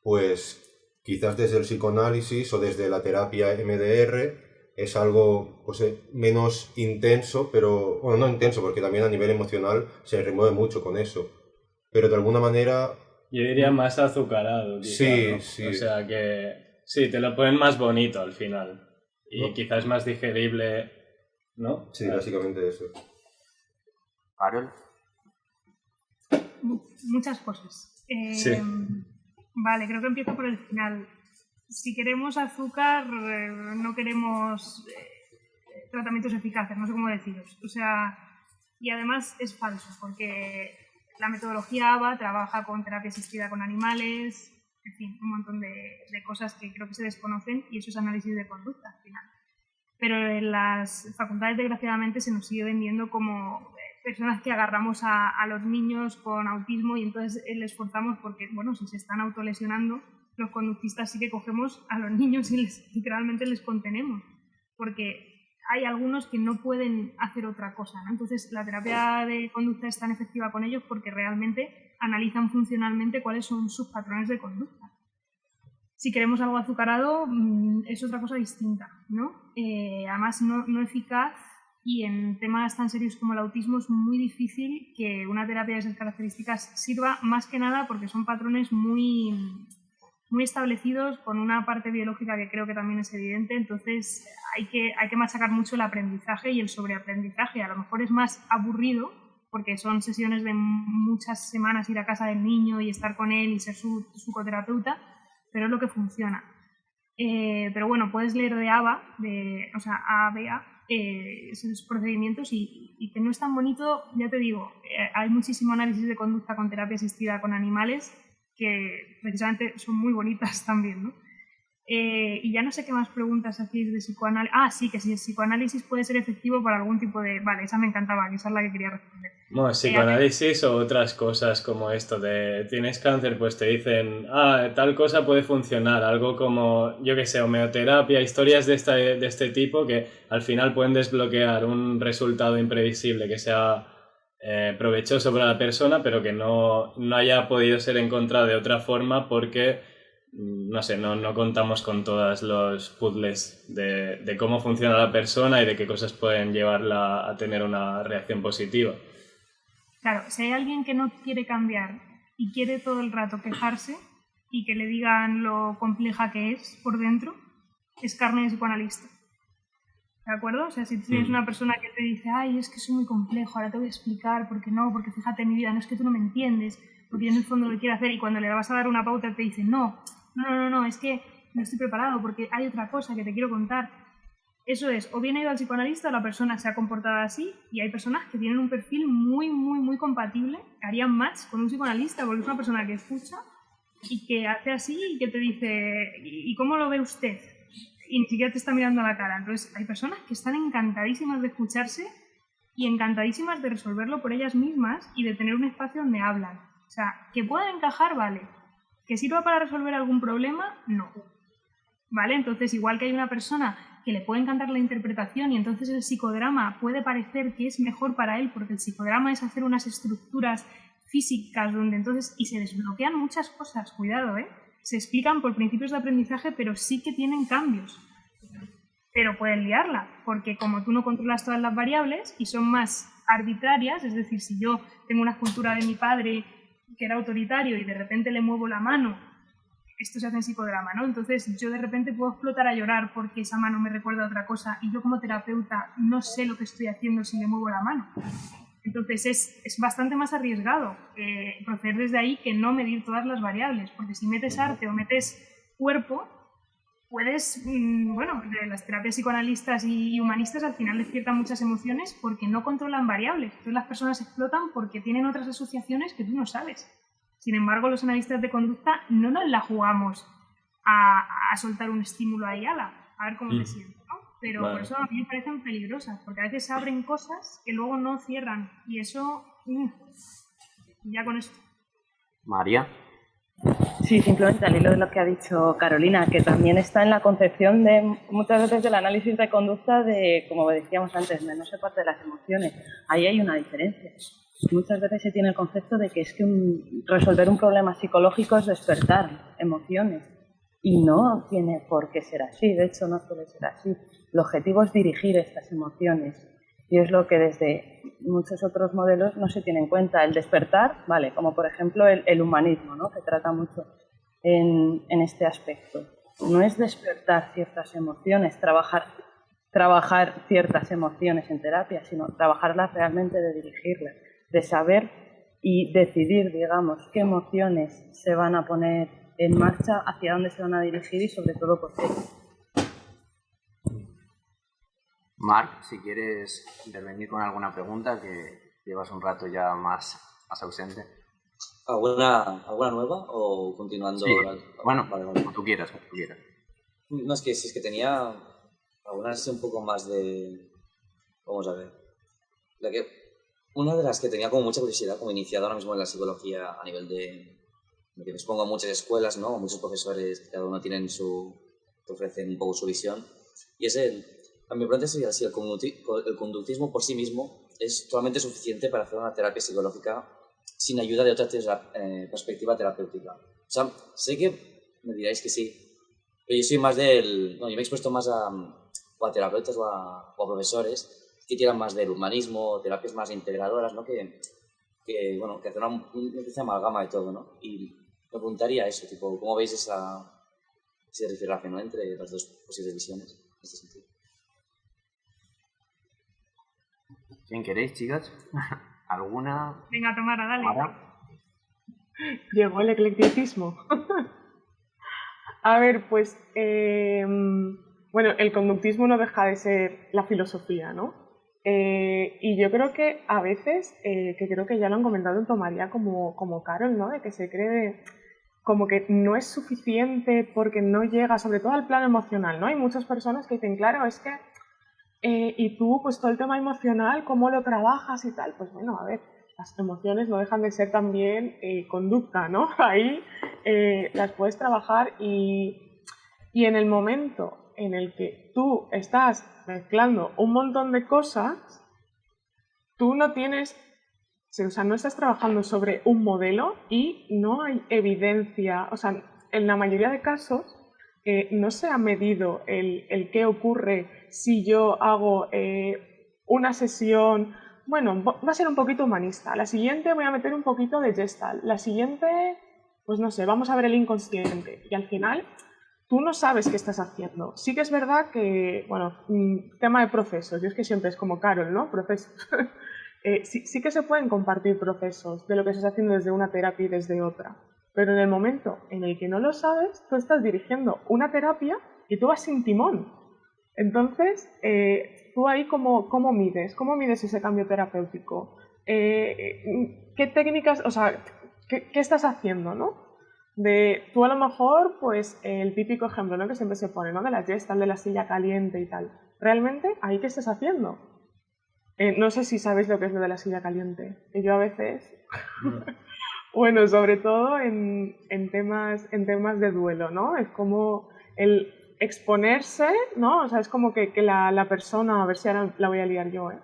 pues quizás desde el psicoanálisis o desde la terapia MDR es algo pues, menos intenso, pero bueno, no intenso porque también a nivel emocional se remueve mucho con eso, pero de alguna manera... Yo diría más azucarado, quizá, sí, ¿no? Sí. O sea que sí, te lo ponen más bonito al final. y quizás es más digerible, ¿no? Sí, básicamente eso. Carol. Muchas cosas. Sí. Vale, creo que empiezo por el final. Si queremos azúcar, no queremos tratamientos eficaces, no sé cómo deciros. O sea, y además es falso, porque la metodología ABA trabaja con terapia asistida con animales, en fin, un montón de cosas que creo que se desconocen, y eso es análisis de conducta al final. Pero en las facultades, desgraciadamente, se nos sigue vendiendo como personas que agarramos a los niños con autismo y entonces les forzamos porque, bueno, si se están autolesionando, los conductistas sí que cogemos a los niños y literalmente les contenemos, porque hay algunos que no pueden hacer otra cosa, ¿no? Entonces, la terapia de conducta es tan efectiva con ellos porque realmente analizan funcionalmente cuáles son sus patrones de conducta. Si queremos algo azucarado, es otra cosa distinta, ¿no? Además, no eficaz, y en temas tan serios como el autismo es muy difícil que una terapia de esas características sirva, más que nada porque son patrones muy establecidos con una parte biológica que creo que también es evidente. Entonces hay que machacar mucho el aprendizaje y el sobreaprendizaje. A lo mejor es más aburrido porque son sesiones de muchas semanas ir a casa del niño y estar con él y ser su coterapeuta, pero es lo que funciona. Pero bueno, puedes leer de ABA, o sea, ABA, esos procedimientos y que no es tan bonito, ya te digo, hay muchísimo análisis de conducta con terapia asistida con animales que precisamente son muy bonitas también, ¿no? Y ya no sé qué más preguntas hacéis de psicoanálisis. Ah, sí, que si el psicoanálisis puede ser efectivo para algún tipo de... Vale, esa me encantaba, que esa es la que quería responder. Bueno, psicoanálisis o otras cosas como esto de tienes cáncer, pues te dicen, tal cosa puede funcionar, algo como, yo qué sé, homeoterapia, historias de este tipo que al final pueden desbloquear un resultado imprevisible que sea provechoso para la persona, pero que no haya podido ser encontrado de otra forma porque, no sé, no contamos con todos los puzzles de cómo funciona la persona y de qué cosas pueden llevarla a tener una reacción positiva. Claro, si hay alguien que no quiere cambiar y quiere todo el rato quejarse y que le digan lo compleja que es por dentro, es carne de psicoanalista. ¿De acuerdo? O sea, si tienes una persona que te dice, ay, es que soy muy complejo, ahora te voy a explicar por qué no, porque fíjate en mi vida, no es que tú no me entiendes, porque yo en el fondo lo quiero hacer, y cuando le vas a dar una pauta te dice, no, es que no estoy preparado porque hay otra cosa que te quiero contar. Eso es, o bien ha ido al psicoanalista o la persona se ha comportado así, y hay personas que tienen un perfil muy, muy, muy compatible, que harían match con un psicoanalista, porque es una persona que escucha y que hace así y que te dice, ¿y cómo lo ve usted? Y ni siquiera te está mirando a la cara. Entonces hay personas que están encantadísimas de escucharse y encantadísimas de resolverlo por ellas mismas y de tener un espacio donde hablan. O sea, que puedan encajar, vale. Que sirva para resolver algún problema, no. ¿Vale? Entonces, igual que hay una persona que le puede encantar la interpretación y entonces el psicodrama puede parecer que es mejor para él porque el psicodrama es hacer unas estructuras físicas donde entonces, y se desbloquean muchas cosas, cuidado, se explican por principios de aprendizaje, pero sí que tienen cambios. Pero pueden liarla, porque como tú no controlas todas las variables y son más arbitrarias, es decir, si yo tengo una escultura de mi padre que era autoritario y de repente le muevo la mano, esto se hace en psicodrama, ¿no? Entonces yo de repente puedo explotar a llorar porque esa mano me recuerda a otra cosa y yo como terapeuta no sé lo que estoy haciendo si le muevo la mano. Entonces es bastante más arriesgado proceder desde ahí que no medir todas las variables, porque si metes arte o metes cuerpo, puedes, las terapias psicoanalistas y humanistas al final despiertan muchas emociones porque no controlan variables. Entonces las personas explotan porque tienen otras asociaciones que tú no sabes. Sin embargo, los analistas de conducta no nos la jugamos a soltar un estímulo ahí, a ver cómo te siento, ¿no? Pero vale. Por eso a mí me parecen peligrosas, porque a veces se abren cosas que luego no cierran, y eso, ya con esto. María. Sí, simplemente al hilo de lo que ha dicho Carolina, que también está en la concepción de muchas veces del análisis de conducta de, como decíamos antes, de no se parte de las emociones. Ahí hay una diferencia. Muchas veces se tiene el concepto de que es que resolver un problema psicológico es despertar emociones, y no tiene por qué ser así, de hecho no suele ser así. El objetivo es dirigir estas emociones, y es lo que desde muchos otros modelos no se tiene en cuenta. El despertar, vale, como por ejemplo el humanismo, ¿no?, que trata mucho en este aspecto. no es despertar ciertas emociones, trabajar ciertas emociones en terapia, sino trabajarlas realmente, de dirigirlas, de saber y decidir, digamos, qué emociones se van a poner en marcha, hacia dónde se van a dirigir y sobre todo por qué. Marc, si quieres intervenir con alguna pregunta, que llevas un rato ya más ausente. ¿Alguna nueva o continuando? Sí. Bueno, vale. como tú quieras. No, es que tenía algunas un poco más de... Vamos a ver. Una de las que tenía como mucha curiosidad, como iniciado ahora mismo en la psicología a nivel de que me supongo a muchas escuelas, ¿no? Muchos profesores, cada uno tienen te ofrecen un poco su visión. Y mi pregunta sería si el conductismo por sí mismo es totalmente suficiente para hacer una terapia psicológica sin ayuda de otra perspectiva terapéutica. O sea, sé que me diráis que sí, pero yo soy más yo me he expuesto más a terapeutas o a profesores que tiran más del humanismo, terapias más integradoras, ¿no? Que hacen una especie de amalgama de todo, ¿no? Y me preguntaría eso, tipo, ¿cómo veis ese rifirrafe, ¿no? Entre las dos posibles visiones en este sentido? ¿Quién queréis, chicas? ¿Alguna? Venga, Tamara, dale. Llegó el eclecticismo. A ver, pues, bueno, el conductismo no deja de ser la filosofía, ¿no? Y yo creo que a veces, que creo que ya lo han comentado tanto María como Carol, ¿no? De que se cree como que no es suficiente porque no llega, sobre todo al plano emocional, ¿no? Hay muchas personas que dicen, claro, es que y tú, pues todo el tema emocional, ¿cómo lo trabajas y tal? Pues bueno, a ver, las emociones no dejan de ser también conducta, ¿no? Ahí las puedes trabajar y en el momento en el que tú estás mezclando un montón de cosas, tú no tienes, o sea, no estás trabajando sobre un modelo y no hay evidencia, o sea, en la mayoría de casos no se ha medido el qué ocurre si yo hago una sesión, bueno, va a ser un poquito humanista, la siguiente voy a meter un poquito de Gestalt, la siguiente, pues no sé, vamos a ver el inconsciente y al final tú no sabes qué estás haciendo. Sí que es verdad que, bueno, tema de procesos, yo es que siempre es como Carol, ¿no? Procesos. Sí que se pueden compartir procesos de lo que se está haciendo desde una terapia y desde otra. Pero en el momento en el que no lo sabes, tú estás dirigiendo una terapia y tú vas sin timón. Entonces, tú ahí ¿cómo mides ese cambio terapéutico? ¿Qué técnicas, o sea, qué estás haciendo, no? Tú a lo mejor, pues el típico ejemplo, ¿no? Que siempre se pone, ¿no? De la Gestalt, de la silla caliente y tal. ¿Realmente ahí qué estás haciendo? No sé si sabéis lo que es lo de la silla caliente. Que yo a veces... Bueno, sobre todo en temas de duelo, ¿no? Es como el exponerse, ¿no? O sea, es como que la persona, a ver si ahora la voy a liar yo, ¿eh?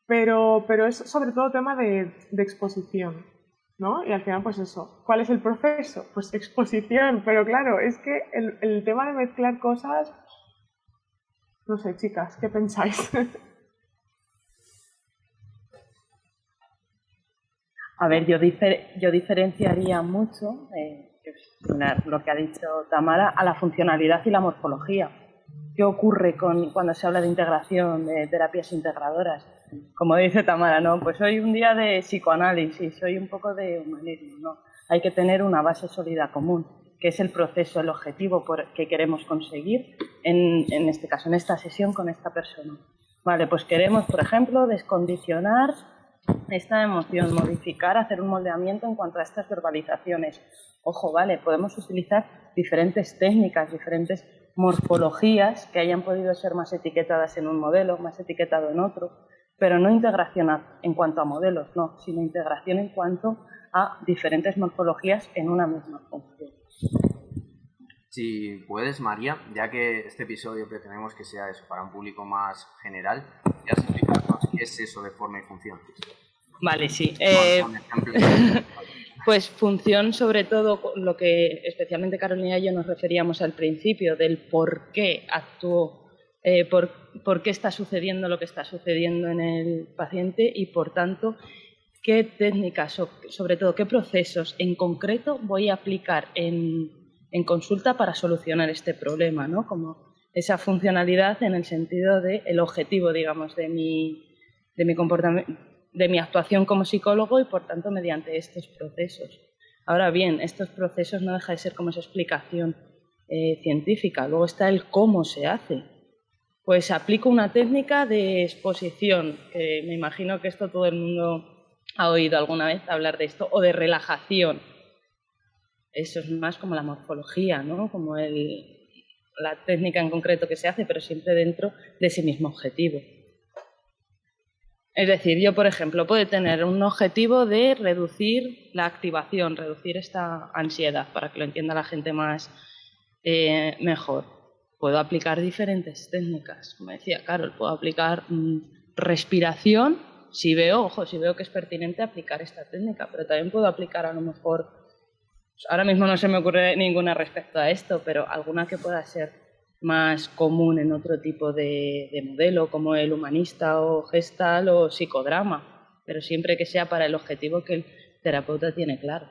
Pero es sobre todo tema de exposición, ¿no? Y al final, pues eso. ¿Cuál es el proceso? Pues exposición, pero claro, es que el tema de mezclar cosas... No sé, chicas, ¿qué pensáis? A ver, yo diferenciaría mucho, lo que ha dicho Tamara, a la funcionalidad y la morfología. ¿Qué ocurre cuando se habla de integración, de terapias integradoras? Como dice Tamara, ¿no? Pues hoy un día de psicoanálisis, hoy un poco de humanismo, ¿no? Hay que tener una base sólida común, que es el proceso, el objetivo que queremos conseguir, en este caso, en esta sesión con esta persona. Vale, pues queremos, por ejemplo, descondicionar esta emoción, modificar, hacer un moldeamiento en cuanto a estas verbalizaciones. Ojo, vale, podemos utilizar diferentes técnicas, diferentes morfologías que hayan podido ser más etiquetadas en un modelo, más etiquetado en otro, pero no integración en cuanto a modelos, no, sino integración en cuanto a diferentes morfologías en una misma función. Si puedes, María, ya que este episodio pretendemos que sea eso para un público más general, ¿ya explicarnos qué es eso de forma y función? Vale, sí. Pues función, sobre todo, lo que especialmente Carolina y yo nos referíamos al principio, del por qué actuó, por qué está sucediendo lo que está sucediendo en el paciente y, por tanto, qué técnicas, sobre todo, qué procesos en concreto voy a aplicar en en consulta para solucionar este problema, ¿no? Como esa funcionalidad en el sentido del objetivo, digamos, de mi comportamiento, de mi actuación como psicólogo y, por tanto, mediante estos procesos. Ahora bien, estos procesos no deja de ser como esa explicación científica. Luego está el cómo se hace. Pues aplico una técnica de exposición, que me imagino que esto todo el mundo ha oído alguna vez hablar de esto, o de relajación. Eso es más como la morfología, ¿no? Como la técnica en concreto que se hace, pero siempre dentro de ese mismo objetivo. Es decir, yo, por ejemplo, puedo tener un objetivo de reducir la activación, reducir esta ansiedad, para que lo entienda la gente mejor. Puedo aplicar diferentes técnicas. Como decía Carol, puedo aplicar respiración si veo que es pertinente aplicar esta técnica, pero también puedo aplicar a lo mejor, ahora mismo no se me ocurre ninguna respecto a esto, pero alguna que pueda ser más común en otro tipo de modelo, como el humanista o gestal o psicodrama, pero siempre que sea para el objetivo que el terapeuta tiene claro.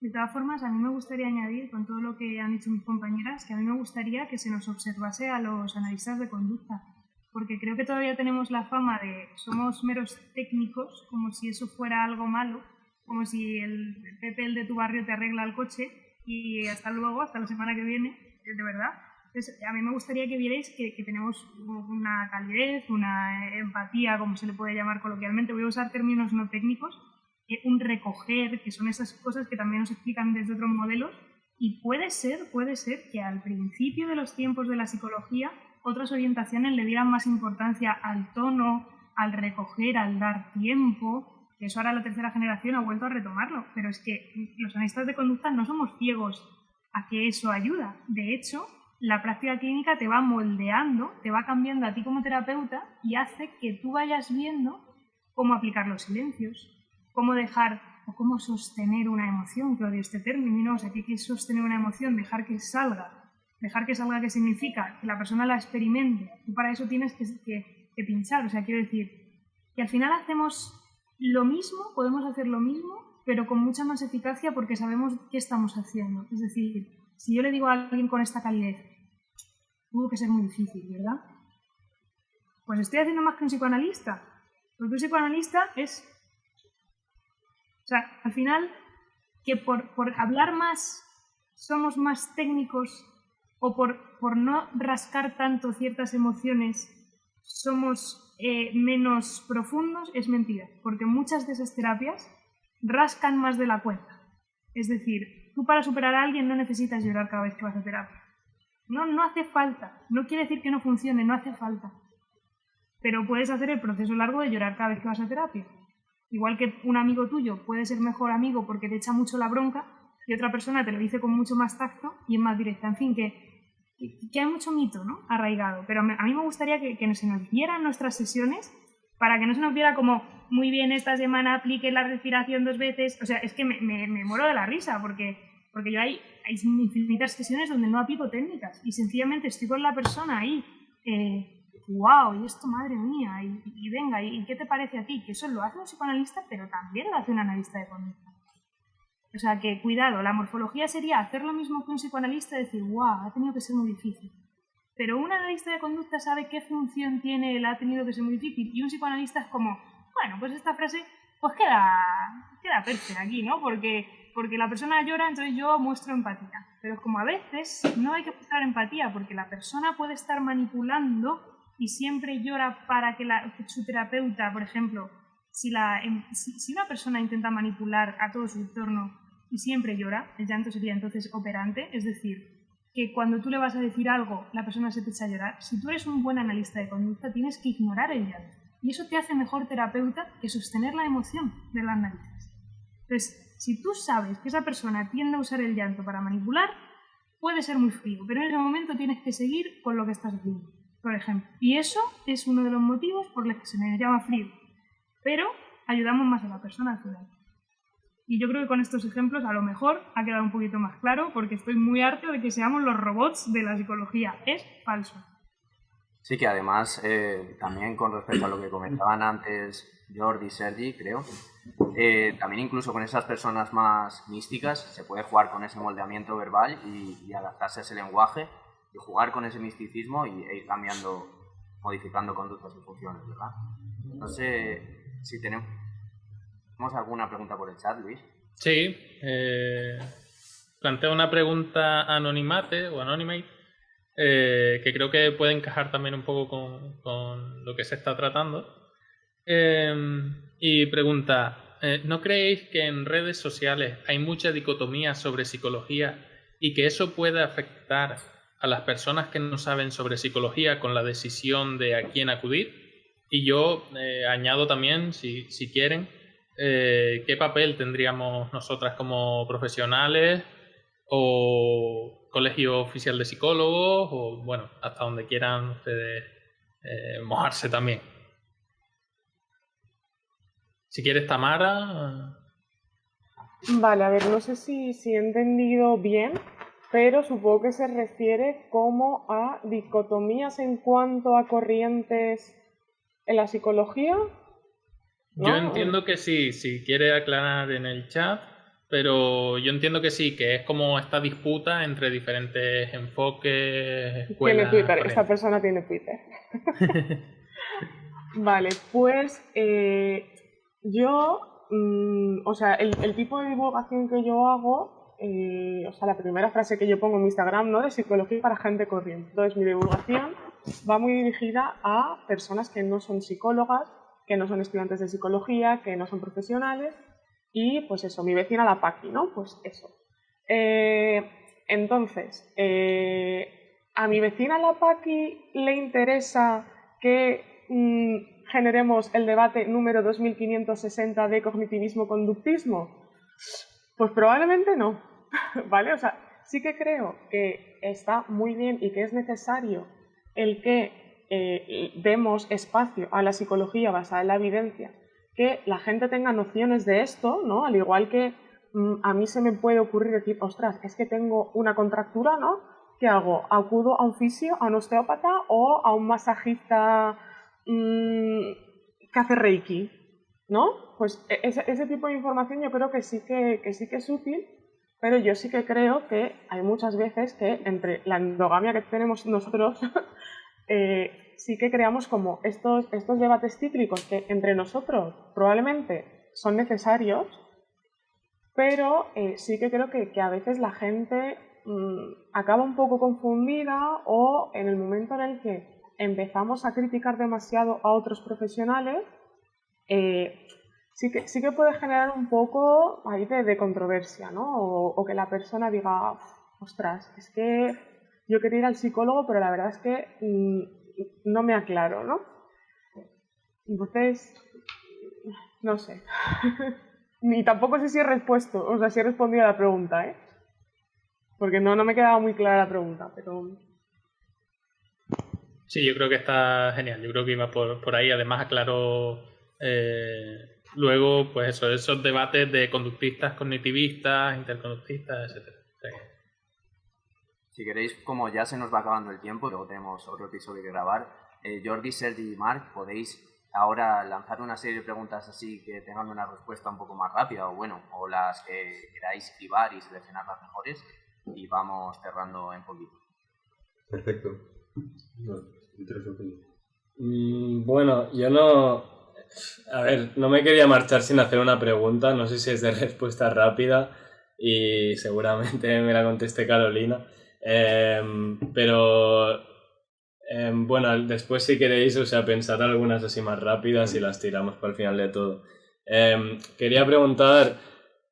De todas formas, a mí me gustaría añadir, con todo lo que han dicho mis compañeras, que a mí me gustaría que se nos observase a los analistas de conducta, porque creo que todavía tenemos la fama de somos meros técnicos, como si eso fuera algo malo, como si el Pepe, el de tu barrio, te arregla el coche y hasta luego, hasta la semana que viene, de verdad. Entonces, a mí me gustaría que vierais que tenemos una calidez, una empatía, como se le puede llamar coloquialmente, voy a usar términos no técnicos, un recoger, que son esas cosas que también nos explican desde otros modelos, y puede ser que al principio de los tiempos de la psicología otras orientaciones le dieran más importancia al tono, al recoger, al dar tiempo, que eso ahora la tercera generación ha vuelto a retomarlo, pero es que los analistas de conducta no somos ciegos a que eso ayuda. De hecho, la práctica clínica te va moldeando, te va cambiando a ti como terapeuta y hace que tú vayas viendo cómo aplicar los silencios, cómo dejar o cómo sostener una emoción, que odio este término, o sea, ¿qué es sostener una emoción? Dejar que salga, ¿qué significa? Que la persona la experimente. Tú para eso tienes que pinchar, o sea, quiero decir que al final hacemos lo mismo, podemos hacer lo mismo, pero con mucha más eficacia porque sabemos qué estamos haciendo. Es decir, si yo le digo a alguien con esta calidez, tuvo que ser muy difícil, ¿verdad? Pues estoy haciendo más que un psicoanalista, porque un psicoanalista es... O sea, al final, que por hablar más somos más técnicos o por no rascar tanto ciertas emociones somos menos profundos, es mentira. Porque muchas de esas terapias rascan más de la cuenta. Es decir, tú para superar a alguien no necesitas llorar cada vez que vas a terapia. No hace falta. No quiere decir que no funcione, no hace falta. Pero puedes hacer el proceso largo de llorar cada vez que vas a terapia. Igual que un amigo tuyo puede ser mejor amigo porque te echa mucho la bronca y otra persona te lo dice con mucho más tacto y es más directa. En fin, que hay mucho mito, ¿no?, arraigado. Pero a mí me gustaría que se nos vieran nuestras sesiones para que no se nos viera como muy bien esta semana aplique la respiración 2 veces. O sea, es que me muero de la risa porque yo hay infinitas sesiones donde no aplico técnicas y sencillamente estoy con la persona ahí. ¡Wow! Y esto, madre mía, y venga, ¿y qué te parece a ti? Que eso lo hace un psicoanalista, pero también lo hace un analista de conducta. O sea que, cuidado, la morfología sería hacer lo mismo que un psicoanalista y decir, ¡wow! Ha tenido que ser muy difícil. Pero un analista de conducta sabe qué función tiene el ha tenido que ser muy difícil, y un psicoanalista es como, bueno, pues esta frase pues queda perfecta aquí, ¿no? Porque la persona llora, entonces yo muestro empatía. Pero es como a veces no hay que mostrar empatía, porque la persona puede estar manipulando y siempre llora para que su terapeuta, por ejemplo, si una persona intenta manipular a todo su entorno y siempre llora, el llanto sería entonces operante, es decir, que cuando tú le vas a decir algo, la persona se te echa a llorar. Si tú eres un buen analista de conducta, tienes que ignorar el llanto. Y eso te hace mejor terapeuta que sostener la emoción de las narices. Entonces, si tú sabes que esa persona tiende a usar el llanto para manipular, puede ser muy frío, pero en ese momento tienes que seguir con lo que estás haciendo, por ejemplo. Y eso es uno de los motivos por los que se me llama frío. Pero ayudamos más a la persona al final. Y yo creo que con estos ejemplos a lo mejor ha quedado un poquito más claro, porque estoy muy harto de que seamos los robots de la psicología. Es falso. Sí, que además, también con respecto a lo que comentaban antes Jordi, Sergi, creo. También incluso con esas personas más místicas se puede jugar con ese moldeamiento verbal y adaptarse a ese lenguaje y jugar con ese misticismo e ir cambiando, modificando conductas y funciones, ¿verdad? No sé si tenemos alguna pregunta por el chat, Luis. Sí, planteo una pregunta anonymate, que creo que puede encajar también un poco con lo que se está tratando. Y pregunta, ¿no creéis que en redes sociales hay mucha dicotomía sobre psicología y que eso puede afectar a las personas que no saben sobre psicología con la decisión de a quién acudir? Y yo añado también, si quieren, ¿qué papel tendríamos nosotras como profesionales o colegio oficial de psicólogos o, bueno, hasta donde quieran ustedes mojarse también? Si quieres, Tamara. Vale, a ver, no sé si he entendido bien, pero supongo que se refiere como a dicotomías en cuanto a corrientes en la psicología, ¿no? Yo entiendo que sí, si quiere aclarar en el chat, pero yo entiendo que sí, que es como esta disputa entre diferentes enfoques, escuelas... Tiene Twitter, esta persona tiene Twitter. Vale, pues yo, o sea, el tipo de divulgación que yo hago, o sea, la primera frase que yo pongo en mi Instagram, ¿no? De psicología para gente corriente. Entonces, mi divulgación va muy dirigida a personas que no son psicólogas, que no son estudiantes de psicología, que no son profesionales, y pues eso, mi vecina la Paqui, ¿no? Pues eso. Entonces, a mi vecina la Paqui le interesa que generemos el debate número 2560 de cognitivismo-conductismo. Pues probablemente no, ¿vale? O sea, sí que creo que está muy bien y que es necesario el que demos espacio a la psicología basada en la evidencia, que la gente tenga nociones de esto, ¿no? Al igual que a mí se me puede ocurrir decir, ostras, es que tengo una contractura, ¿no? ¿Qué hago? ¿Acudo a un fisio, a un osteópata o a un masajista que hace Reiki? ¿No? Pues ese tipo de información yo creo que sí que es útil, pero yo sí que creo que hay muchas veces que entre la endogamia que tenemos nosotros sí que creamos como estos debates cíclicos que entre nosotros probablemente son necesarios, pero sí que creo que a veces la gente acaba un poco confundida o en el momento en el que empezamos a criticar demasiado a otros profesionales, sí que puede generar un poco ahí de controversia, ¿no? O que la persona diga, ostras, es que yo quería ir al psicólogo, pero la verdad es que no me aclaro, ¿no? Entonces, no sé. Ni tampoco sé si he respondido, o sea, si he respondido a la pregunta, ¿eh? Porque no me quedaba muy clara la pregunta, pero... Sí, yo creo que está genial. Yo creo que iba por ahí. Además, aclaró luego, pues eso, esos debates de conductistas, cognitivistas, interconductistas, etc. Si queréis, como ya se nos va acabando el tiempo, luego tenemos otro episodio que grabar, Jordi, Sergi y Marc, podéis ahora lanzar una serie de preguntas así que tengan una respuesta un poco más rápida o las que queráis cribar y seleccionar las mejores y vamos cerrando en poquito. Perfecto. Bueno, yo no... A ver, no me quería marchar sin hacer una pregunta, no sé si es de respuesta rápida y seguramente me la conteste Carolina. Pero bueno, después si queréis, o sea, pensar algunas así más rápidas y las tiramos para el final de todo. Quería preguntar,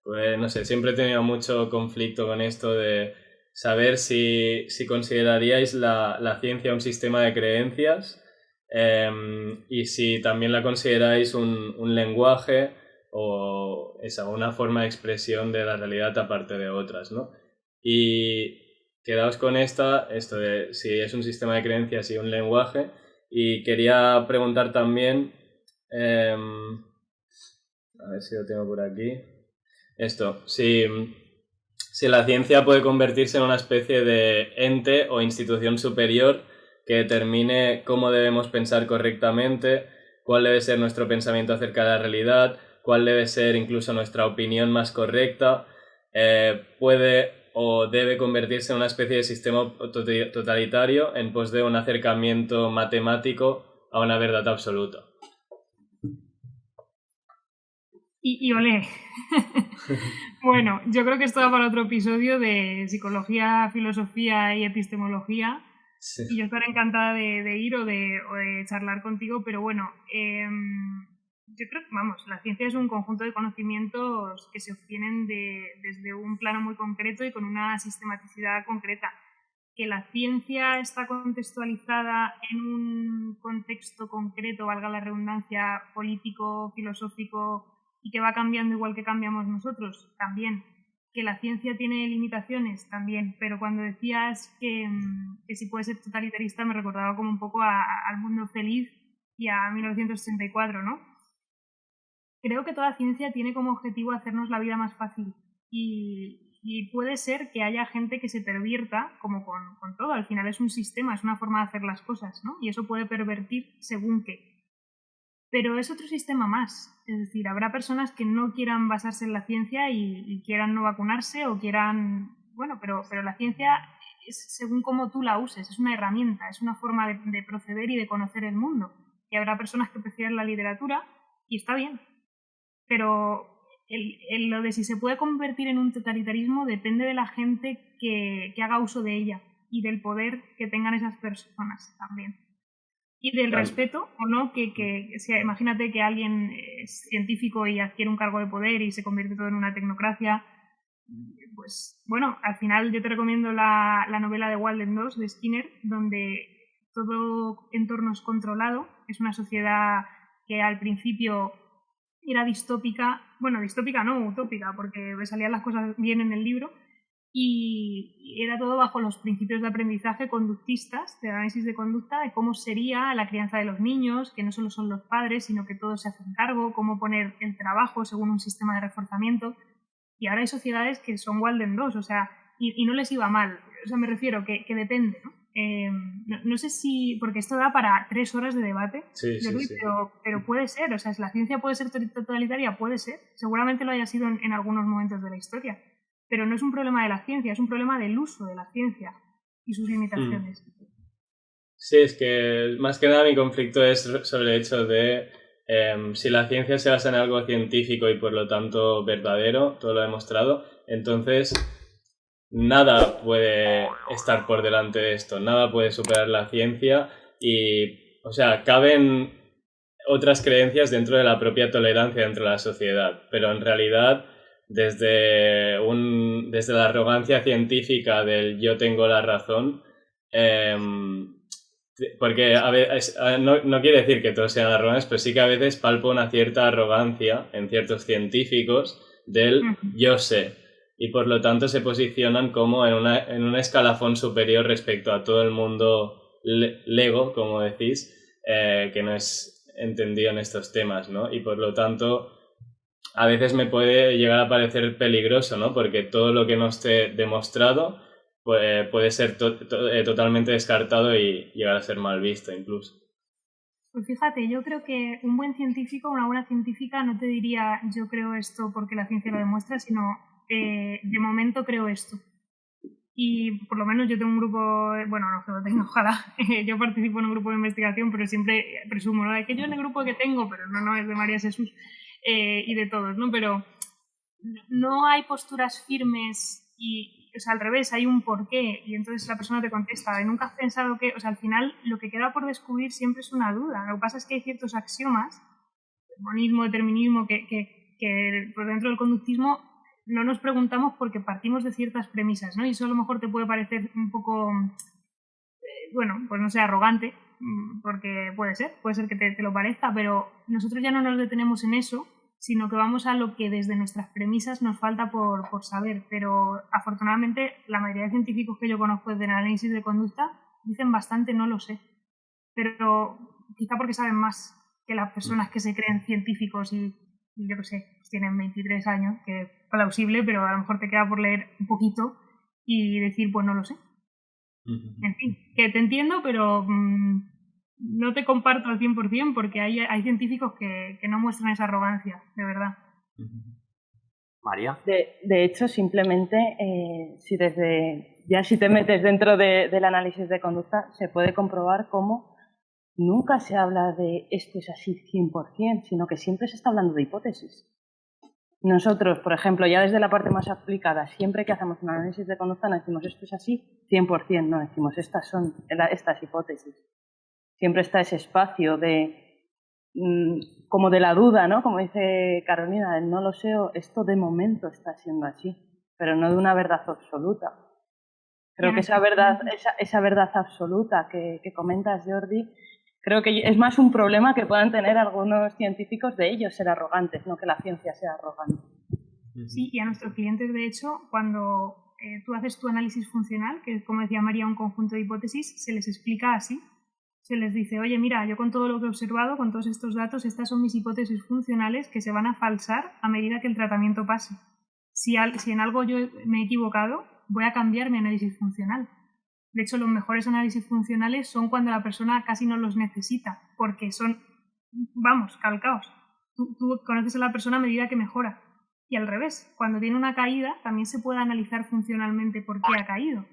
pues no sé, siempre he tenido mucho conflicto con esto de saber si consideraríais la ciencia un sistema de creencias y si también la consideráis un lenguaje o una forma de expresión de la realidad aparte de otras, ¿no? Y quedaos con esto de si es un sistema de creencias y un lenguaje. Y quería preguntar también, a ver si lo tengo por aquí, si la ciencia puede convertirse en una especie de ente o institución superior que determine cómo debemos pensar correctamente cuál debe ser nuestro pensamiento acerca de la realidad, cuál debe ser incluso nuestra opinión más correcta, puede o debe convertirse en una especie de sistema totalitario en pos de un acercamiento matemático a una verdad absoluta. Y olé. Bueno, yo creo que esto da para otro episodio de psicología, filosofía y epistemología. Sí. Y yo estaré encantada de ir o de charlar contigo, pero bueno, yo creo que, vamos, la ciencia es un conjunto de conocimientos que se obtienen desde un plano muy concreto y con una sistematicidad concreta. Que la ciencia está contextualizada en un contexto concreto, valga la redundancia, político, filosófico, y que va cambiando igual que cambiamos nosotros, también. Que la ciencia tiene limitaciones, también. Pero cuando decías que si puede ser totalitarista, me recordaba como un poco al Mundo Feliz y a 1984, ¿no? Creo que toda ciencia tiene como objetivo hacernos la vida más fácil. Y puede ser que haya gente que se pervierta, como con todo. Al final es un sistema, es una forma de hacer las cosas, ¿no? Y eso puede pervertir según qué. Pero es otro sistema más. Es decir, habrá personas que no quieran basarse en la ciencia y quieran no vacunarse o quieran... Bueno, pero la ciencia es según cómo tú la uses, es una herramienta, es una forma de proceder y de conocer el mundo. Y habrá personas que prefieren la literatura y está bien. Pero lo de si se puede convertir en un totalitarismo depende de la gente que haga uso de ella y del poder que tengan esas personas también. Y del respeto o no, imagínate que alguien es científico y adquiere un cargo de poder y se convierte todo en una tecnocracia. Pues bueno, al final yo te recomiendo la novela de Walden 2 de Skinner, donde todo entorno es controlado. Es una sociedad que al principio era distópica, bueno, distópica no, utópica, porque salían las cosas bien en el libro, y era todo bajo los principios de aprendizaje conductistas, de análisis de conducta, de cómo sería la crianza de los niños, que no solo son los padres, sino que todos se hacen cargo, cómo poner el trabajo según un sistema de reforzamiento. Y ahora hay sociedades que son Walden 2, o sea, y no les iba mal. O sea, me refiero que depende, ¿no? No sé si, porque esto da para 3 horas de debate, sí. Pero puede ser, o sea, la ciencia puede ser totalitaria, puede ser, seguramente lo haya sido en algunos momentos de la historia, pero no es un problema de la ciencia, es un problema del uso de la ciencia y sus limitaciones. Sí, es que más que nada mi conflicto es sobre el hecho de si la ciencia se basa en algo científico y por lo tanto verdadero, todo lo demostrado, entonces nada puede estar por delante de esto, nada puede superar la ciencia y, o sea, caben otras creencias dentro de la propia tolerancia dentro de la sociedad, pero en realidad desde la arrogancia científica del yo tengo la razón, porque a veces, no quiere decir que todos sean arrogantes, pero sí que a veces palpo una cierta arrogancia en ciertos científicos del yo sé. Y por lo tanto se posicionan como en un escalafón superior respecto a todo el mundo lego, como decís, que no es entendido en estos temas, ¿no? Y por lo tanto a veces me puede llegar a parecer peligroso, ¿no? Porque todo lo que no esté demostrado puede ser totalmente descartado y llegar a ser mal visto incluso. Pues fíjate, yo creo que un buen científico, una buena científica no te diría yo creo esto porque la ciencia lo demuestra, sino de momento creo esto. Y por lo menos yo tengo un grupo, bueno, no que lo tengo, ojalá, yo participo en un grupo de investigación, pero siempre presumo, ¿no? De que yo en el grupo que tengo, pero no es de María Jesús y de todos, ¿no? Pero no hay posturas firmes y, o sea, al revés, hay un porqué y entonces la persona te contesta, ¿nunca has pensado que, o sea, al final lo que queda por descubrir siempre es una duda? Lo que pasa es que hay ciertos axiomas, monismo, determinismo, que por dentro del conductismo no nos preguntamos porque partimos de ciertas premisas, ¿no? Y eso a lo mejor te puede parecer un poco, bueno, pues no sé, arrogante, porque puede ser que te lo parezca, pero nosotros ya no nos detenemos en eso, sino que vamos a lo que desde nuestras premisas nos falta por saber. Pero afortunadamente la mayoría de científicos que yo conozco desde el análisis de conducta dicen bastante no lo sé, pero quizá porque saben más que las personas que se creen científicos y yo qué sé, pues tienen 23 años, que es plausible, pero a lo mejor te queda por leer un poquito y decir, pues no lo sé. En fin, que te entiendo, pero no te comparto al 100% porque hay científicos que no muestran esa arrogancia, de verdad. María. De hecho, simplemente, si te metes dentro del análisis de conducta, se puede comprobar cómo nunca se habla de esto es así 100%, sino que siempre se está hablando de hipótesis. Nosotros, por ejemplo, ya desde la parte más aplicada, siempre que hacemos un análisis de conducta no decimos esto es así 100%, no decimos estas son estas hipótesis. Siempre está ese espacio como de la duda, ¿no? Como dice Carolina, el no lo sé, esto de momento está siendo así, pero no de una verdad absoluta. Creo que esa verdad absoluta que comentas, Jordi, creo que es más un problema que puedan tener algunos científicos de ellos ser arrogantes, no que la ciencia sea arrogante. Sí, y a nuestros clientes, de hecho, cuando tú haces tu análisis funcional, que es, como decía María, un conjunto de hipótesis, se les explica así. Se les dice, oye, mira, yo con todo lo que he observado, con todos estos datos, estas son mis hipótesis funcionales que se van a falsar a medida que el tratamiento pase. Si en algo yo me he equivocado, voy a cambiar mi análisis funcional. De hecho, los mejores análisis funcionales son cuando la persona casi no los necesita, porque son, calcaos. Tú conoces a la persona a medida que mejora. Y al revés, cuando tiene una caída, también se puede analizar funcionalmente por qué ha caído.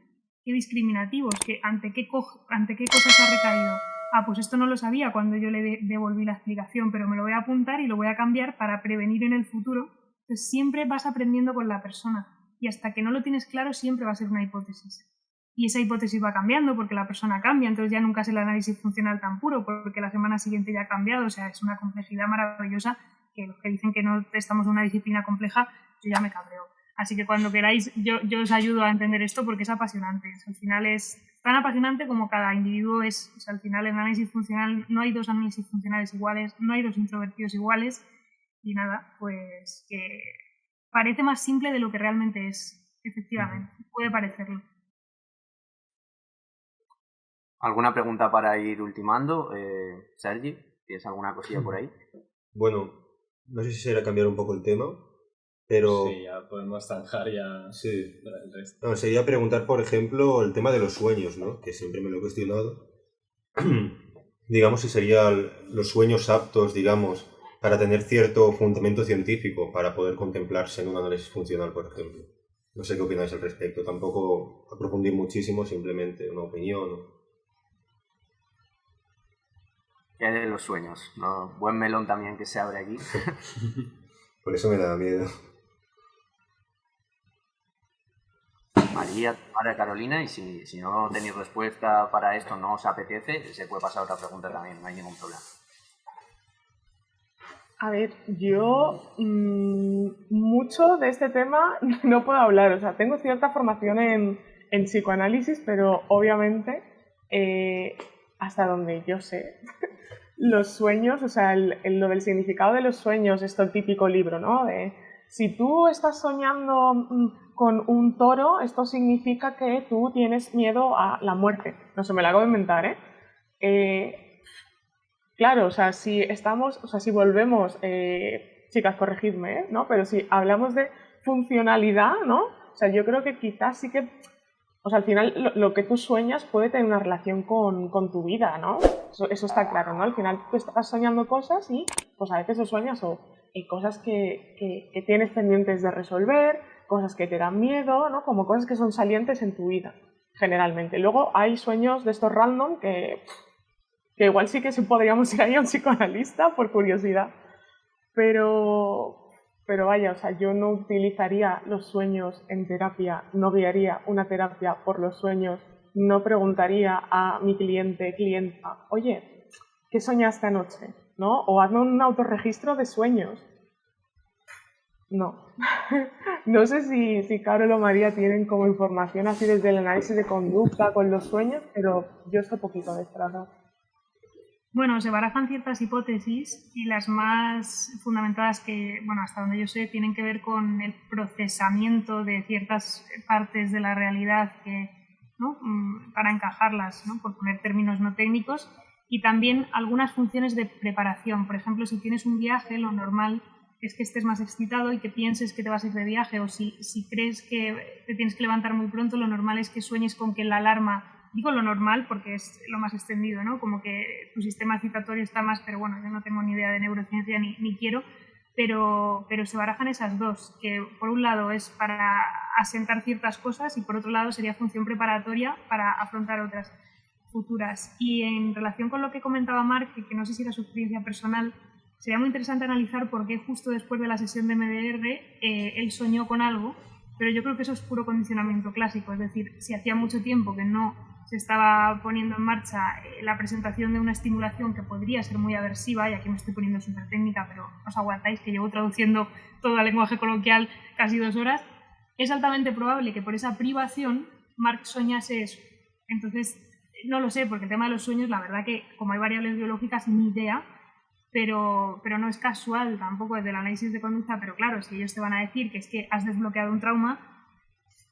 ¿Qué discriminativos? ¿Ante qué cosas ha recaído? Pues esto no lo sabía cuando yo le devolví la explicación, pero me lo voy a apuntar y lo voy a cambiar para prevenir en el futuro. Entonces siempre vas aprendiendo con la persona y hasta que no lo tienes claro siempre va a ser una hipótesis. Y esa hipótesis va cambiando porque la persona cambia, entonces ya nunca es el análisis funcional tan puro porque la semana siguiente ya ha cambiado, o sea, es una complejidad maravillosa que los que dicen que no estamos en una disciplina compleja, yo ya me cabreo. Así que cuando queráis, yo os ayudo a entender esto porque es apasionante. Al final es tan apasionante como cada individuo es. O sea, al final en análisis funcional no hay dos análisis funcionales iguales, no hay dos introvertidos iguales y nada, pues que parece más simple de lo que realmente es, efectivamente. Puede parecerlo. ¿Alguna pregunta para ir ultimando? Sergi, ¿tienes alguna cosilla por ahí? Bueno, no sé si será cambiar un poco el tema. Pero, sí, ya podemos zanjar ya sí. el resto. No, sería preguntar, por ejemplo, el tema de los sueños, ¿no? Que siempre me lo he cuestionado. Digamos, si serían los sueños aptos, digamos, para tener cierto fundamento científico para poder contemplarse en un análisis funcional, por ejemplo. No sé qué opináis al respecto. Tampoco aprofundir muchísimo, simplemente una opinión. ¿Qué hay de los sueños? ¿No? Buen melón también que se abre aquí. Por eso me da miedo. María, ahora Carolina, y si no tenéis respuesta para esto, no os apetece, se puede pasar a otra pregunta también, no hay ningún problema. A ver, yo mucho de este tema no puedo hablar, o sea, tengo cierta formación en psicoanálisis, pero obviamente, hasta donde yo sé, los sueños, o sea, lo del significado de los sueños, esto el típico libro, ¿no? Si tú estás soñando con un toro, esto significa que tú tienes miedo a la muerte. No se me la acabo de inventar, claro, o sea, si volvemos, chicas, corregidme, ¿no? Pero si hablamos de funcionalidad, ¿no? O sea, yo creo que quizás sí que, o sea, al final lo que tú sueñas puede tener una relación con tu vida, ¿no? Eso está claro, ¿no? Al final tú estás soñando cosas y pues a veces lo sueñas o cosas que tienes pendientes de resolver, cosas que te dan miedo, ¿no? Como cosas que son salientes en tu vida, generalmente. Luego hay sueños de estos random que igual sí que podríamos ir ahí a un psicoanalista por curiosidad, pero vaya, o sea, yo no utilizaría los sueños en terapia, no guiaría una terapia por los sueños, no preguntaría a mi clienta, oye, ¿qué soñaste anoche? ¿No? O hazme un autorregistro de sueños. No. No sé si Carol o María tienen como información así desde el análisis de conducta con los sueños, pero yo sé poquito de esto. Bueno, se barajan ciertas hipótesis y las más fundamentadas que, bueno, hasta donde yo sé, tienen que ver con el procesamiento de ciertas partes de la realidad que, ¿no? Para encajarlas, ¿no? Por poner términos no técnicos, y también algunas funciones de preparación. Por ejemplo, si tienes un viaje, lo normal es que estés más excitado y que pienses que te vas a ir de viaje, o si crees que te tienes que levantar muy pronto, lo normal es que sueñes con que la alarma digo lo normal porque es lo más extendido, ¿no? Como que tu sistema citatorio está más, pero bueno, yo no tengo ni idea de neurociencia ni quiero, pero se barajan esas dos, que por un lado es para asentar ciertas cosas y por otro lado sería función preparatoria para afrontar otras futuras. Y en relación con lo que comentaba Marc, que no sé si era su experiencia personal, sería muy interesante analizar por qué justo después de la sesión de MDR él soñó con algo, pero yo creo que eso es puro condicionamiento clásico, es decir, si hacía mucho tiempo que no se estaba poniendo en marcha la presentación de una estimulación que podría ser muy aversiva, y aquí me estoy poniendo súper técnica, pero os aguantáis que llevo traduciendo todo al lenguaje coloquial casi 2 horas, es altamente probable que por esa privación Marc soñase eso. Entonces, no lo sé, porque el tema de los sueños, la verdad que como hay variables biológicas, ni idea, pero no es casual tampoco desde el análisis de conducta, pero claro, si ellos te van a decir que es que has desbloqueado un trauma,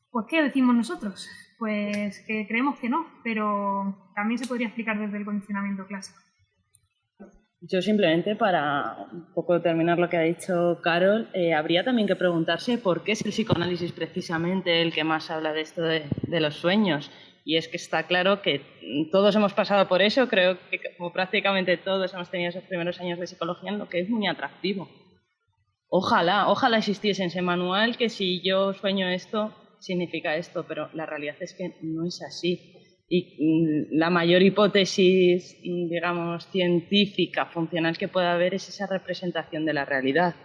pues ¿qué decimos nosotros? Pues que creemos que no, pero también se podría explicar desde el condicionamiento clásico. Yo simplemente, para un poco terminar lo que ha dicho Carol, habría también que preguntarse por qué es el psicoanálisis precisamente el que más habla de esto de los sueños. Y es que está claro que todos hemos pasado por eso, creo que como prácticamente todos hemos tenido esos primeros años de psicología, en lo que es muy atractivo. Ojalá existiese ese manual que si yo sueño esto, significa esto, pero la realidad es que no es así. Y la mayor hipótesis, digamos, científica, funcional que pueda haber es esa representación de la realidad.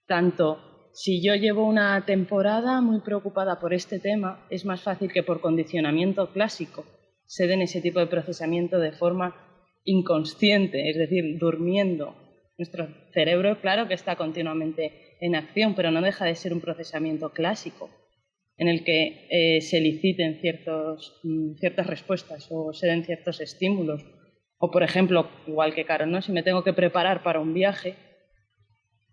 Tanto si yo llevo una temporada muy preocupada por este tema, es más fácil que por condicionamiento clásico se den ese tipo de procesamiento de forma inconsciente, es decir, durmiendo. Nuestro cerebro, claro que está continuamente en acción, pero no deja de ser un procesamiento clásico en el que se eliciten ciertas respuestas o se den ciertos estímulos. O, por ejemplo, igual que Carol, ¿no? Si me tengo que preparar para un viaje,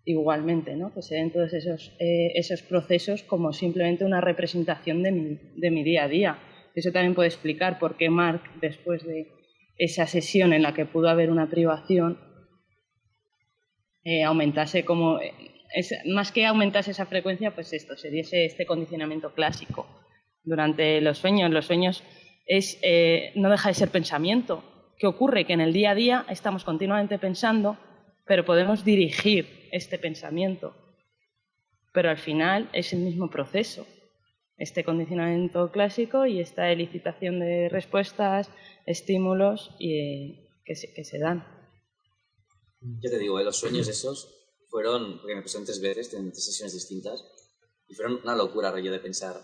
igualmente, ¿no? Que se den todos esos procesos como simplemente una representación de mi día a día. Eso también puede explicar por qué Marc, después de esa sesión en la que pudo haber una privación, aumentase como... más que aumentase esa frecuencia, pues esto, se diese este condicionamiento clásico durante los sueños. Los sueños no deja de ser pensamiento. ¿Qué ocurre? Que en el día a día estamos continuamente pensando, pero podemos dirigir este pensamiento. Pero al final es el mismo proceso, este condicionamiento clásico y esta elicitación de respuestas, estímulos que se dan. Yo te digo, los sueños esos fueron, porque me pasó en 3 veces, en 3 sesiones distintas, y fueron una locura, rollo de pensar.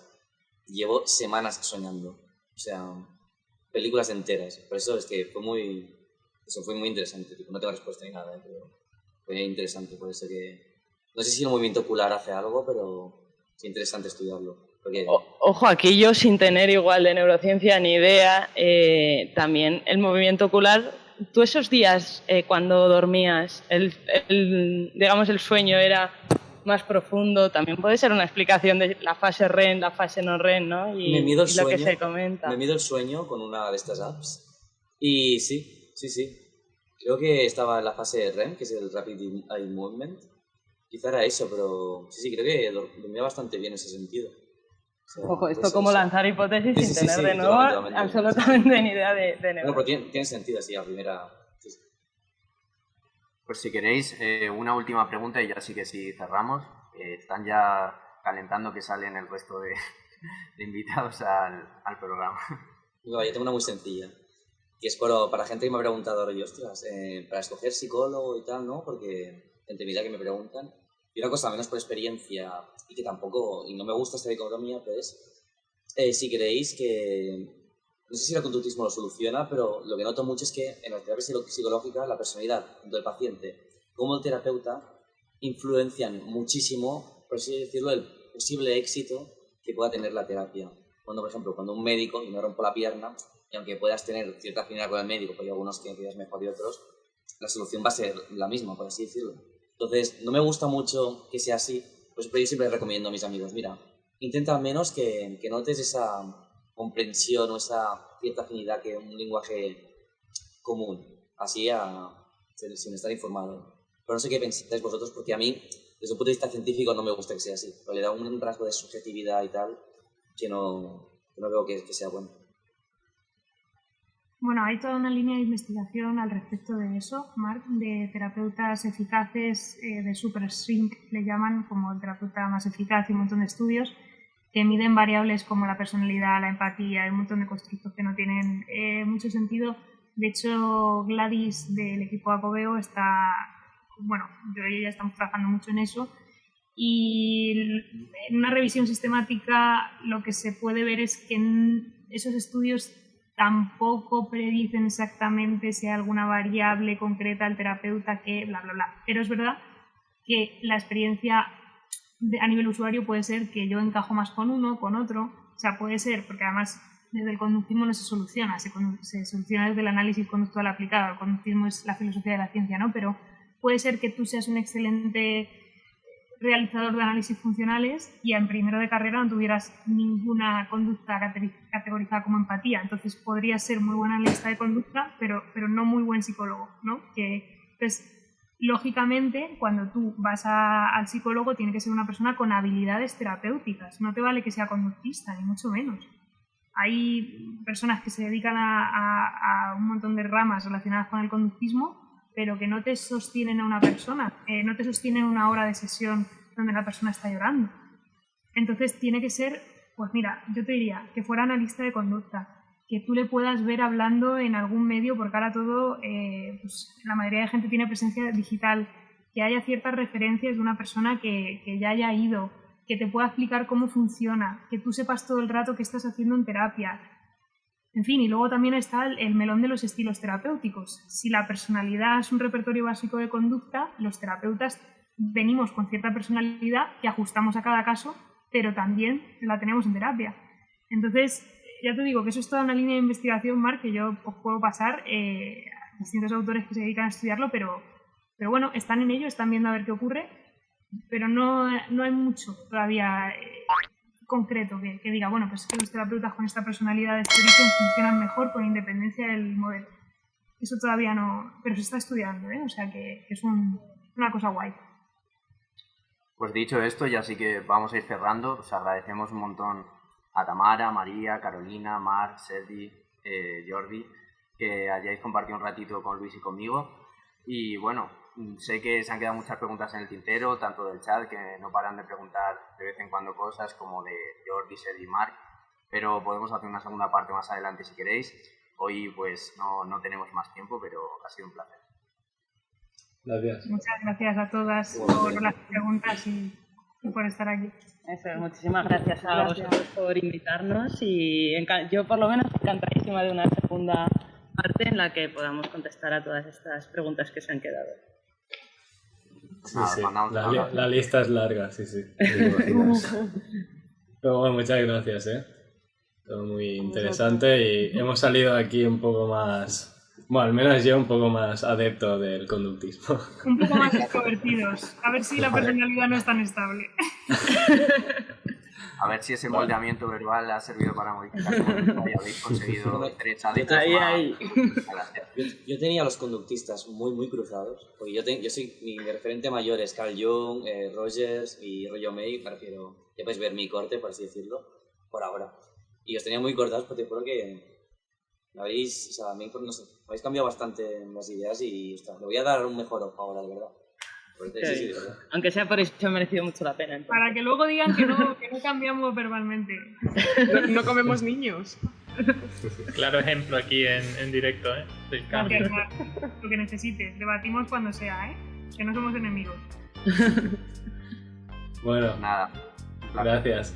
Llevo semanas soñando, o sea, películas enteras. Por eso es que fue muy interesante. Tipo, no tengo respuesta ni nada, pero fue interesante. Por eso que no sé si el movimiento ocular hace algo, pero es interesante estudiarlo. Porque... Ojo, aquí yo sin tener igual de neurociencia ni idea, también el movimiento ocular. ¿Tú esos días cuando dormías, digamos el sueño era más profundo? También puede ser una explicación de la fase REM, la fase no REM, ¿no? Y lo que se comenta. Me mido el sueño con una de estas apps y sí. Creo que estaba en la fase REM, que es el Rapid Eye Movement. Quizá era eso, pero sí, creo que dormía bastante bien en ese sentido. O sea, ojo, esto como lanzar hipótesis sin tener de nuevo absolutamente ni idea de neuro. Bueno, pero tiene sentido, sí, a primera... Sí. Pues si queréis, una última pregunta y ya sí que sí cerramos. Están ya calentando que salen el resto de invitados al programa. No, yo tengo una muy sencilla. Y es para gente que me ha preguntado ahora, ostras, para escoger psicólogo y tal, ¿no? Porque entre mi edad que me preguntan. Y una cosa menos por experiencia y que tampoco, y no me gusta esta dicotomía, pues, si creéis que, no sé si el conductismo lo soluciona, pero lo que noto mucho es que en la terapia psicológica la personalidad del paciente como el terapeuta influencian muchísimo, por así decirlo, el posible éxito que pueda tener la terapia. Cuando, por ejemplo, cuando un médico, y me rompo la pierna, y aunque puedas tener cierta afinidad con el médico, porque hay algunos que quieras mejor y otros, la solución va a ser la misma, por así decirlo. Entonces, no me gusta mucho que sea así, pues yo siempre recomiendo a mis amigos, mira, intenta al menos que notes esa comprensión o esa cierta afinidad que un lenguaje común, así sin estar informado. Pero no sé qué pensáis vosotros, porque a mí, desde un punto de vista científico, no me gusta que sea así, porque le da un rasgo de subjetividad y tal que no veo que sea bueno. Bueno, hay toda una línea de investigación al respecto de eso, Marc, de terapeutas eficaces, de super shrink, le llaman, como el terapeuta más eficaz, y un montón de estudios que miden variables como la personalidad, la empatía, hay un montón de constructos que no tienen mucho sentido. De hecho, Gladys del equipo Acoveo está, bueno, yo y ella estamos trabajando mucho en eso, y en una revisión sistemática lo que se puede ver es que en esos estudios tampoco predicen exactamente si hay alguna variable concreta al terapeuta que bla, bla, bla. Pero es verdad que la experiencia a nivel usuario puede ser que yo encajo más con uno, con otro. O sea, puede ser, porque además desde el conductismo no se soluciona, se soluciona desde el análisis conductual aplicado. El conductismo es la filosofía de la ciencia, ¿no? Pero puede ser que tú seas un excelente realizador de análisis funcionales y en primero de carrera no tuvieras ninguna conducta categorizada como empatía. Entonces podrías ser muy buen analista de conducta, pero no muy buen psicólogo, ¿no? Pues, lógicamente, cuando tú vas al psicólogo tiene que ser una persona con habilidades terapéuticas. No te vale que sea conductista, ni mucho menos. Hay personas que se dedican a un montón de ramas relacionadas con el conductismo, pero que no te sostienen a una persona, no te sostienen una hora de sesión donde la persona está llorando. Entonces tiene que ser, pues mira, yo te diría que fuera analista de conducta, que tú le puedas ver hablando en algún medio, porque ahora todo, pues la mayoría de gente tiene presencia digital, que haya ciertas referencias de una persona que ya haya ido, que te pueda explicar cómo funciona, que tú sepas todo el rato qué estás haciendo en terapia. En fin, y luego también está el melón de los estilos terapéuticos. Si la personalidad es un repertorio básico de conducta, los terapeutas venimos con cierta personalidad que ajustamos a cada caso, pero también la tenemos en terapia. Entonces, ya te digo que eso es toda una línea de investigación, Marc, que yo os puedo pasar a distintos autores que se dedican a estudiarlo, pero bueno, están en ello, están viendo a ver qué ocurre, pero no hay mucho todavía concreto que diga, bueno, pues es que los terapeutas con esta personalidad de este origen funcionan mejor con independencia del modelo. Eso todavía no, pero se está estudiando, o sea que es una cosa guay. Pues dicho esto, ya sí que vamos a ir cerrando. Os agradecemos un montón a Tamara, María, Carolina, Marc, Sergi, Jordi, que hayáis compartido un ratito con Luis y conmigo. Y bueno, sé que se han quedado muchas preguntas en el tintero, tanto del chat, que no paran de preguntar de vez en cuando cosas, como de Jordi, Sergi y Marc, pero podemos hacer una segunda parte más adelante si queréis. Hoy pues no tenemos más tiempo, pero ha sido un placer. Gracias. Muchas gracias a todas por las preguntas y por estar aquí. Eso, muchísimas gracias a vosotros por invitarnos y yo por lo menos encantadísima de una segunda parte en la que podamos contestar a todas estas preguntas que se han quedado. Sí. La lista es larga, sí. Pero bueno, muchas gracias, Todo muy interesante y hemos salido aquí un poco más, bueno, al menos yo un poco más adepto del conductismo. Un poco más extrovertidos. A ver si la personalidad no es tan estable. A ver si ese moldeamiento verbal ha servido para modificar cómo habéis conseguido 3 adeptos más. Yo tenía a los conductistas muy cruzados, porque yo mi referente mayor es Carl Jung, Rogers y Rollo May, me refiero, ya podéis ver mi corte, por así decirlo, por ahora. Y os tenía muy cortados porque te juro que me habéis cambiado bastante las ideas y le voy a dar un mejor ojo ahora, de verdad. Sí, de verdad. Aunque sea por eso, ha merecido mucho la pena. Entonces. Para que luego digan que no cambiamos verbalmente. No comemos niños. Claro ejemplo aquí en directo, del cambio. Lo que necesites, debatimos cuando sea, que no somos enemigos. Bueno, nada. Gracias.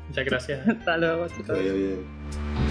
Muchas gracias. Hasta luego, chicos. Bien.